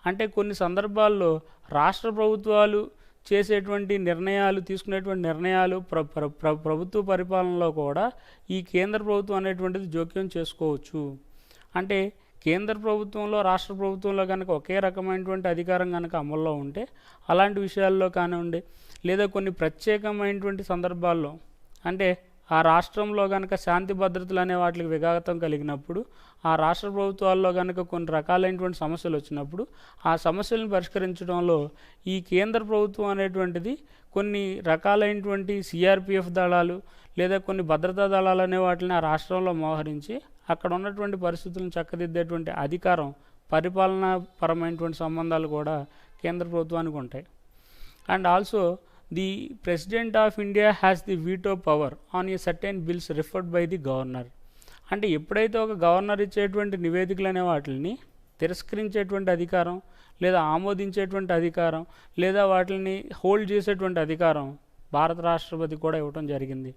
అంటే కొన్ని సందర్భాల్లో రాష్ట్ర ప్రభుత్వాలు చేసేటువంటి నిర్ణయాలు, తీసుకునేటువంటి నిర్ణయాలు ప్రభుత్వ పరిపాలనలో కూడా ఈ కేంద్ర ప్రభుత్వం అనేటువంటిది జోక్యం చేసుకోవచ్చు. అంటే కేంద్ర ప్రభుత్వంలో రాష్ట్ర ప్రభుత్వంలో కనుక ఒకే రకమైనటువంటి అధికారం కనుక అమల్లో ఉంటే అలాంటి విషయాల్లో కానివ్వండి, లేదా కొన్ని ప్రత్యేకమైనటువంటి సందర్భాల్లో, అంటే ఆ రాష్ట్రంలో కనుక శాంతి భద్రతలు అనే వాటికి విఘాతం కలిగినప్పుడు, ఆ రాష్ట్ర ప్రభుత్వాల్లో కనుక కొన్ని రకాలైనటువంటి సమస్యలు వచ్చినప్పుడు ఆ సమస్యలను పరిష్కరించడంలో ఈ కేంద్ర ప్రభుత్వం అనేటువంటిది కొన్ని రకాలైనటువంటి సిఆర్పిఎఫ్ దళాలు లేదా కొన్ని భద్రతా దళాలు అనే వాటిని ఆ రాష్ట్రంలో మోహరించి అక్కడ ఉన్నటువంటి పరిస్థితులను చక్కదిద్దేటువంటి అధికారం, పరిపాలనా పరమైనటువంటి సంబంధాలు కూడా కేంద్ర ప్రభుత్వానికి ఉంటాయి. And also the president of India has the veto power on a certain bills referred by the governor. అంటే ఎప్పుడైతే ఒక గవర్నర్ ఇచ్చేటువంటి నివేదికలు అనే వాటిని తిరస్కరించేటువంటి అధికారం, లేదా ఆమోదించేటువంటి అధికారం, లేదా వాటిని హోల్డ్ చేసేటువంటి అధికారం భారత రాష్ట్రపతి కూడా ఇవ్వడం జరిగింది.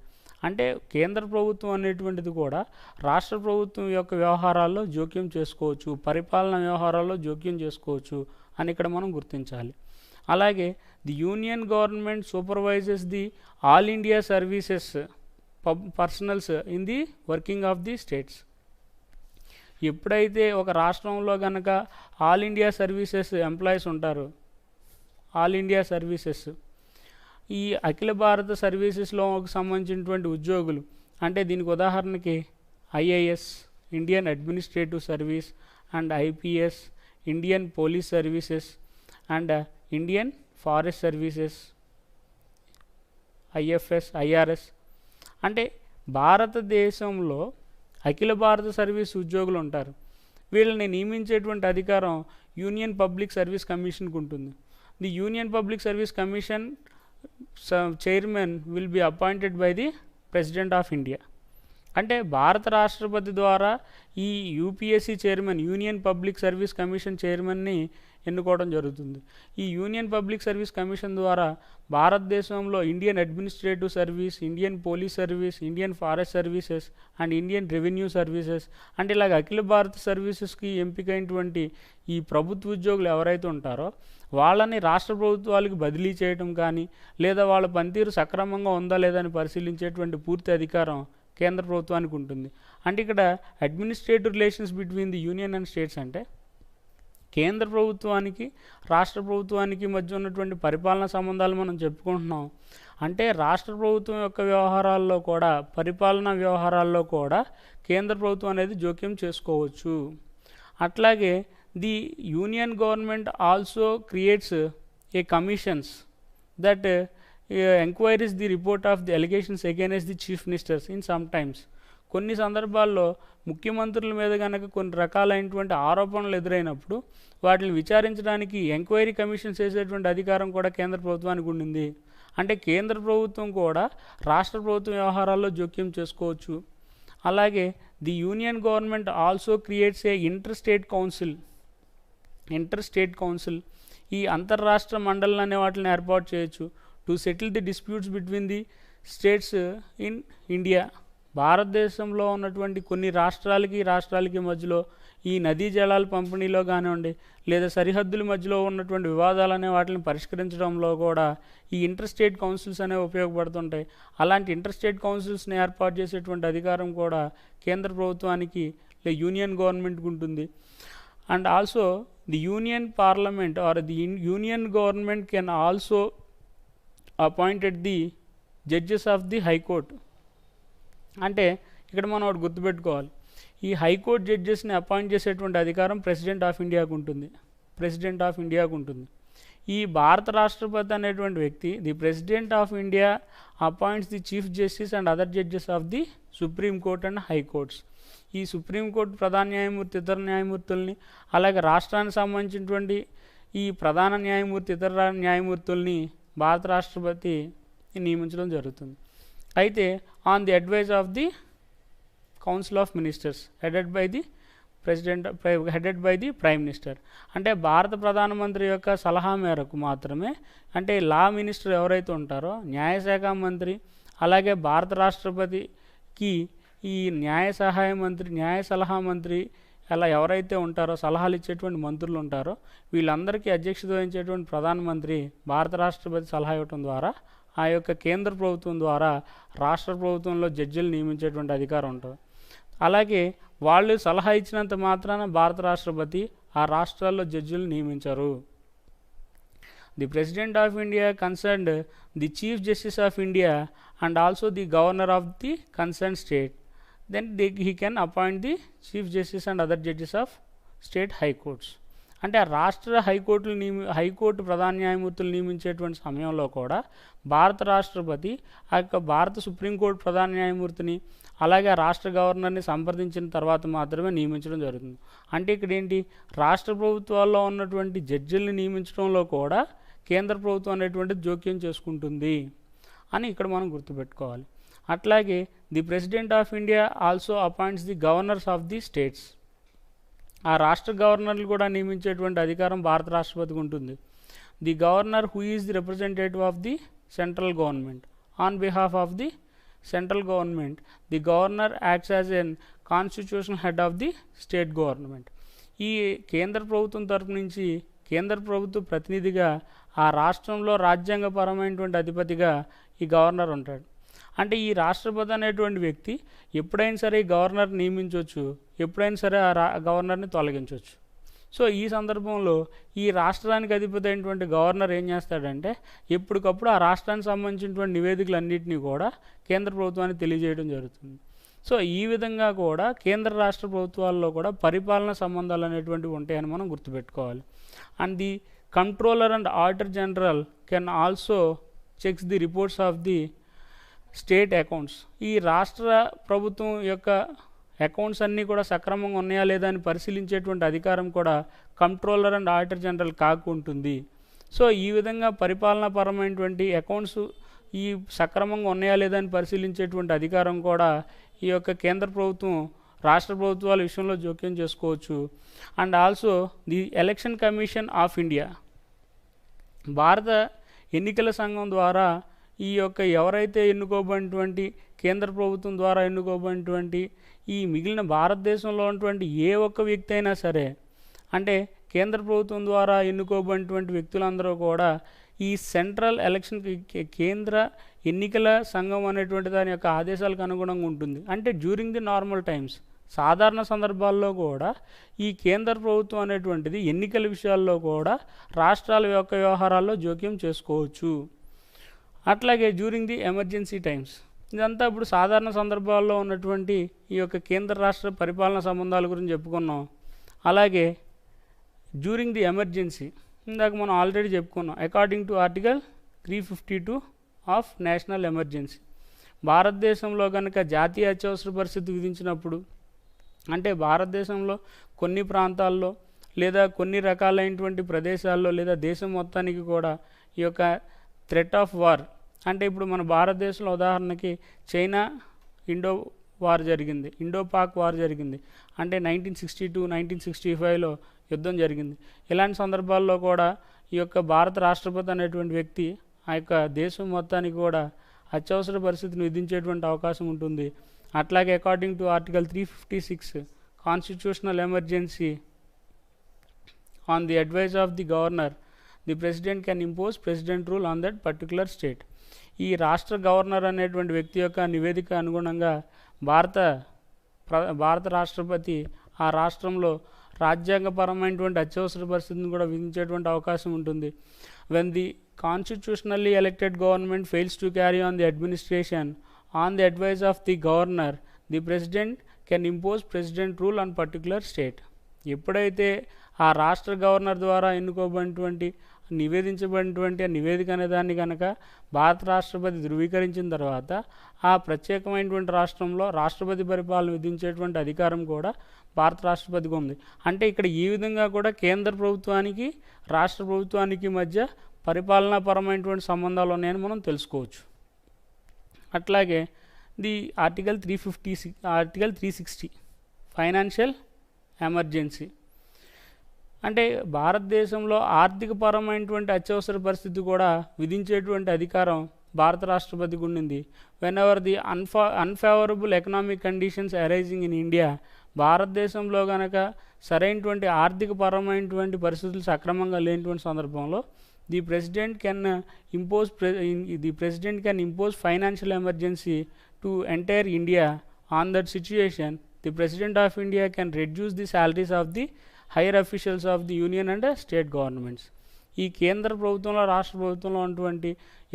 అంటే కేంద్ర ప్రభుత్వం అనేటువంటిది కూడా రాష్ట్ర ప్రభుత్వం యొక్క వ్యవహారాల్లో జోక్యం చేసుకోవచ్చు, పరిపాలనా వ్యవహారాల్లో జోక్యం చేసుకోవచ్చు అని ఇక్కడ మనం గుర్తించాలి. అలాగే the union government supervises the all India services personnels in the working of the states. ఎప్పుడైతే ఒక రాష్ట్రంలో కనుక ఆల్ ఇండియా సర్వీసెస్ ఎంప్లాయీస్ ఉంటారో, ఆల్ ఇండియా సర్వీసెస్. ఈ అఖిల భారత సర్వీసెస్లో సంబంధించినటువంటి ఉద్యోగులు అంటే దీనికి ఉదాహరణకి IAS, Indian administrative service, and IPS, Indian police services, and Indian forest services, IFS, IRS. అంటే భారతదేశంలో అఖిల భారత సర్వీస్ ఉద్యోగులు ఉంటారు. వీళ్ళని నియమించేటువంటి అధికారం యూనియన్ పబ్లిక్ సర్వీస్ కమిషన్కి ఉంటుంది. The union public service commission chairman will be appointed by the president of India. అంటే భారత రాష్ట్రపతి ద్వారా ఈ UPSC chairman, union public service commission చైర్మన్ని ఎన్నుకోవడం జరుగుతుంది. ఈ యూనియన్ పబ్లిక్ సర్వీస్ కమిషన్ ద్వారా భారతదేశంలో Indian administrative service, Indian police service, Indian forest services and Indian revenue services అంటే ఇలాగ అఖిల భారత సర్వీసెస్కి ఎంపికైనటువంటి ఈ ప్రభుత్వ ఉద్యోగులు ఎవరైతే ఉంటారో వాళ్ళని రాష్ట్ర ప్రభుత్వాలకు బదిలీ చేయడం కానీ లేదా వాళ్ళ పనితీరు సక్రమంగా ఉందా లేదా అని పరిశీలించేటువంటి పూర్తి అధికారం కేంద్ర ప్రభుత్వానికి ఉంటుంది. అంటే ఇక్కడ administrative relations between the union and states అంటే కేంద్ర ప్రభుత్వానికి రాష్ట్ర ప్రభుత్వానికి మధ్య ఉన్నటువంటి పరిపాలనా సంబంధాలు మనం చెప్పుకుంటున్నాం. అంటే రాష్ట్ర ప్రభుత్వం యొక్క వ్యవహారాల్లో కూడా, పరిపాలనా వ్యవహారాల్లో కూడా కేంద్ర ప్రభుత్వం అనేది జోక్యం చేసుకోవచ్చు. అట్లాగే the union government also creates a commissions that enquiries the report of the allegations against the chief ministers in some times. కొన్ని సందర్భాల్లో ముఖ్యమంత్రుల మీద కనుక కొన్ని రకాలైనటువంటి ఆరోపణలు ఎదురైనప్పుడు వాటిని విచారించడానికి ఎంక్వైరీ కమిషన్స్ చేసేటువంటి అధికారం కూడా కేంద్ర ప్రభుత్వానికి ఉండింది. అంటే కేంద్ర ప్రభుత్వం కూడా రాష్ట్ర ప్రభుత్వ వ్యవహారాల్లో జోక్యం చేసుకోవచ్చు. అలాగే the union government also creates A inter state council. ఈ అంతర్రాష్ట్ర మండలి అనే వాటిని ఏర్పాటు చేయొచ్చు to settle the disputes between the states in India. భారతదేశంలో ఉన్నటువంటి కొన్ని రాష్ట్రాలకి మధ్యలో ఈ నదీ జలాల పంపిణీలో కానివ్వండి లేదా సరిహద్దుల మధ్యలో ఉన్నటువంటి వివాదాలు అనే వాటిని పరిష్కరించడంలో కూడా ఈ ఇంటర్ స్టేట్ కౌన్సిల్స్ అనేవి ఉపయోగపడుతుంటాయి. అలాంటి ఇంటర్ స్టేట్ కౌన్సిల్స్ని ఏర్పాటు చేసేటువంటి అధికారం కూడా కేంద్ర ప్రభుత్వానికి యూనియన్ గవర్నమెంట్కి ఉంటుంది. And also the union parliament or the union government can also appointed the judges of the high court. అంటే ఇక్కడ మనం ఒకటి గుర్తుపెట్టుకోవాలి, ఈ హైకోర్టు జడ్జెస్ని అపాయింట్ చేసేటువంటి అధికారం ప్రెసిడెంట్ ఆఫ్ ఇండియాకు ఉంటుంది. ఈ భారత రాష్ట్రపతి అనేటువంటి వ్యక్తి, the president of India appoints the chief justice and other judges of the supreme court and high courts. ఈ సుప్రీంకోర్టు ప్రధాన న్యాయమూర్తి, ఇతర న్యాయమూర్తుల్ని, అలాగే రాష్ట్రానికి సంబంధించినటువంటి ఈ ప్రధాన న్యాయమూర్తి, ఇతర న్యాయమూర్తుల్ని భారత రాష్ట్రపతి నియమించడం జరుగుతుంది. అయితే on the advise of the council of ministers headed by the prime minister. అంటే భారత ప్రధానమంత్రి యొక్క సలహా మేరకు మాత్రమే, అంటే లా మినిస్టర్ ఎవరైతే ఉంటారో, న్యాయశాఖ మంత్రి, అలాగే భారత రాష్ట్రపతికి ఈ న్యాయ సలహా మంత్రి అలా ఎవరైతే ఉంటారో, సలహాలు ఇచ్చేటువంటి మంత్రులు ఉంటారో, వీళ్ళందరికీ అధ్యక్షత వహించేటువంటి ప్రధానమంత్రి భారత రాష్ట్రపతి సలహా ఇవ్వటం ద్వారా ఆ యొక్క కేంద్ర ప్రభుత్వం ద్వారా రాష్ట్ర ప్రభుత్వంలో జడ్జిలు నియమించేటువంటి అధికారం ఉంటుంది. అలాగే వాళ్ళు సలహా ఇచ్చినంత మాత్రాన భారత రాష్ట్రపతి ఆ రాష్ట్రాల్లో జడ్జిలు నియమించరు. The president of India concerned the chief justice of India and also the governor of the concern state. Then he can appoint the chief justice and other judges of state high courts. అంటే ఆ రాష్ట్ర high court ప్రధాన న్యాయమూర్తులు నియమించేటువంటి సమయంలో కూడా భారత రాష్ట్రపతి ఆ యొక్క భారత సుప్రీంకోర్టు ప్రధాన న్యాయమూర్తిని అలాగే రాష్ట్ర గవర్నర్ని సంప్రదించిన తర్వాత మాత్రమే నియమించడం జరుగుతుంది. అంటే ఇక్కడ ఏంటి, రాష్ట్ర ప్రభుత్వాల్లో ఉన్నటువంటి జడ్జిల్ని నియమించడంలో కూడా కేంద్ర ప్రభుత్వం అనేటువంటిది జోక్యం చేసుకుంటుంది అని ఇక్కడ మనం గుర్తుపెట్టుకోవాలి. అట్లాగే the president of India also appoints the governors of the states. ఆ రాష్ట్ర గవర్నర్లు కూడా నియమించేటువంటి అధికారం భారత రాష్ట్రపతికి ఉంటుంది. The governor who is the representative of the central government on behalf of the central government, the governor acts as N constitutional head of the state government. ఈ కేంద్ర ప్రభుత్వం తరపు నుంచి కేంద్ర ప్రభుత్వ ప్రతినిధిగా ఆ రాష్ట్రంలో రాజ్యాంగపరమైనటువంటి అధిపతిగా ఈ గవర్నర్ ఉంటాడు. అంటే ఈ రాష్ట్రపతి అనేటువంటి వ్యక్తి ఎప్పుడైనా సరే ఈ గవర్నర్ నియమించవచ్చు, ఎప్పుడైనా సరే ఆ గవర్నర్ని తొలగించవచ్చు. సో ఈ సందర్భంలో ఈ రాష్ట్రానికి అధిపతి అయినటువంటి గవర్నర్ ఏం చేస్తాడంటే ఎప్పటికప్పుడు ఆ రాష్ట్రానికి సంబంధించినటువంటి నివేదికలన్నింటినీ కూడా కేంద్ర ప్రభుత్వానికి తెలియజేయడం జరుగుతుంది. సో ఈ విధంగా కూడా కేంద్ర రాష్ట్ర ప్రభుత్వాల్లో కూడా పరిపాలన సంబంధాలు అనేటువంటివి ఉంటాయని మనం గుర్తుపెట్టుకోవాలి. And the controller and auditor general can also checks the reports of the state accounts. ఈ రాష్ట్ర ప్రభుత్వం యొక్క అకౌంట్స్ అన్నీ కూడా సక్రమంగా ఉన్నాయా లేదా అని పరిశీలించేటువంటి అధికారం కూడా కంట్రోలర్ అండ్ ఆడిటర్ జనరల్ కాకుంటుంది. సో ఈ విధంగా పరిపాలనాపరమైనటువంటి అకౌంట్స్ ఈ సక్రమంగా ఉన్నాయా లేదా అని పరిశీలించేటువంటి అధికారం కూడా ఈ యొక్క కేంద్ర ప్రభుత్వం రాష్ట్ర ప్రభుత్వాల విషయంలో జోక్యం చేసుకోవచ్చు. And also the election commission of India, భారత ఎన్నికల సంఘం ద్వారా ఈ యొక్క ఎవరైతే ఎన్నుకోబడినటువంటి కేంద్ర ప్రభుత్వం ద్వారా ఎన్నుకోబడినటువంటి ఈ మిగిలిన భారతదేశంలో ఉన్నటువంటి ఏ ఒక్క వ్యక్తి అయినా సరే, అంటే కేంద్ర ప్రభుత్వం ద్వారా ఎన్నుకోబడినటువంటి వ్యక్తులందరూ కూడా ఈ సెంట్రల్ ఎలక్షన్ కేంద్ర ఎన్నికల సంఘం అనేటువంటి దాని యొక్క ఆదేశాలకు అనుగుణంగా ఉంటుంది. అంటే డ్యూరింగ్ ది నార్మల్ టైమ్స్, సాధారణ సందర్భాల్లో కూడా ఈ కేంద్ర ప్రభుత్వం అనేటువంటిది ఎన్నికల విషయాల్లో కూడా రాష్ట్రాల యొక్క వ్యవహారాల్లో జోక్యం చేసుకోవచ్చు. అట్లాగే డ్యూరింగ్ ది ఎమర్జెన్సీ టైమ్స్, ఇదంతా ఇప్పుడు సాధారణ సందర్భాల్లో ఉన్నటువంటి ఈ యొక్క కేంద్ర రాష్ట్ర పరిపాలన సంబంధాల గురించి చెప్పుకున్నాం. అలాగే డ్యూరింగ్ ది ఎమర్జెన్సీ ఇందాక మనం ఆల్రెడీ చెప్పుకున్నాం. According to article 352 of national emergency, భారతదేశంలో కనుక జాతీయ అత్యవసర పరిస్థితి విధించినప్పుడు, అంటే భారతదేశంలో కొన్ని ప్రాంతాల్లో లేదా కొన్ని రకాలైనటువంటి ప్రదేశాల్లో లేదా దేశం మొత్తానికి కూడా ఈ యొక్క థ్రెట్ ఆఫ్ వార్, అంటే ఇప్పుడు మన భారతదేశంలో ఉదాహరణకి చైనా ఇండో వార్ జరిగింది, ఇండో పాక్ వార్ జరిగింది, అంటే 1962 1965లో యుద్ధం జరిగింది. ఇలాంటి సందర్భాల్లో కూడా ఈ యొక్క భారత రాష్ట్రపతి అనేటువంటి వ్యక్తి ఆ యొక్క దేశం మొత్తానికి కూడా అత్యవసర పరిస్థితిని విధించేటువంటి అవకాశం ఉంటుంది. అట్లాగే according to article 356 constitutional emergency on the advise of the governor, the president can impose president rule on that particular state. ఈ రాష్ట్ర గవర్నర్ అనేటువంటి వ్యక్తి యొక్క నివేదిక అనుగుణంగా భారత రాష్ట్రపతి ఆ రాష్ట్రంలో రాజ్యాంగపరమైనటువంటి అత్యవసర పరిస్థితిని కూడా విధించేటువంటి అవకాశం ఉంటుంది. When the constitutionally elected government fails to carry on the administration on the advise of the governor, the president can impose president rule on particular state. ఎప్పుడైతే ఆ రాష్ట్ర గవర్నర్ ద్వారా ఎన్నుకోబడినటువంటి నివేదించబడినటువంటి ఆ నివేదిక అనే దాన్ని కనుక భారత రాష్ట్రపతి ధృవీకరించిన తర్వాత ఆ ప్రత్యేకమైనటువంటి రాష్ట్రంలో రాష్ట్రపతి పరిపాలన విధించేటువంటి అధికారం కూడా భారత రాష్ట్రపతికి ఉంది. అంటే ఇక్కడ ఈ విధంగా కూడా కేంద్ర ప్రభుత్వానికి రాష్ట్ర ప్రభుత్వానికి మధ్య పరిపాలనాపరమైనటువంటి సంబంధాలు ఉన్నాయని మనం తెలుసుకోవచ్చు. అట్లాగే ది ఆర్టికల్ 360 ఫైనాన్షియల్ ఎమర్జెన్సీ, అంటే భారతదేశంలో ఆర్థికపరమైనటువంటి అత్యవసర పరిస్థితి కూడా విధించేటువంటి అధికారం భారత రాష్ట్రపతికి ఉండింది. When ever the unfavourable economic conditions arising in India, భారతదేశంలో కనుక సరైనటువంటి ఆర్థికపరమైనటువంటి పరిస్థితులు సక్రమంగా లేనటువంటి సందర్భంలో the president can impose financial emergency to entire India. On that situation the president of India can reduce the salaries of the higher officials of the union and state governments. ఈ కేంద్ర ప్రభుత్వంలో రాష్ట్ర ప్రభుత్వంలో ఉన్నటువంటి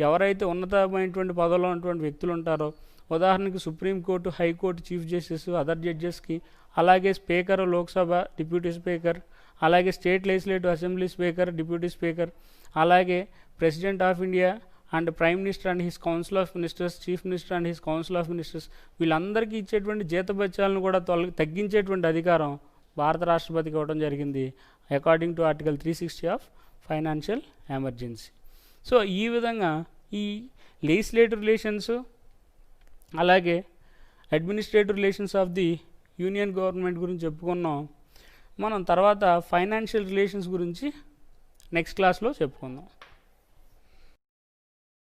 ఎవరైతే ఉన్నతమైనటువంటి పదవిలో ఉన్నటువంటి వ్యక్తులు ఉంటారో, ఉదాహరణకి supreme court, high court chief justice, other జడ్జెస్కి, అలాగే స్పీకర్ లోక్సభ, డిప్యూటీ స్పీకర్, అలాగే state legislative assembly speaker, deputy speaker, అలాగే president of India and prime minister and his council of ministers, chief minister and his council of ministers, వీళ్ళందరికీ ఇచ్చేటువంటి జీతభత్యాలను కూడా తగ్గించేటువంటి అధికారం భారత రాష్ట్రపతికి ఇవ్వడం జరిగింది according to article 360 of financial emergency. So ఈ విధంగా ఈ లెజిస్లేటివ్ రిలేషన్స్ అలాగే administrative relations of the union government గురించి చెప్పుకున్నాం. మనం తర్వాత ఫైనాన్షియల్ రిలేషన్స్ గురించి నెక్స్ట్ క్లాస్లో చెప్పుకుందాం.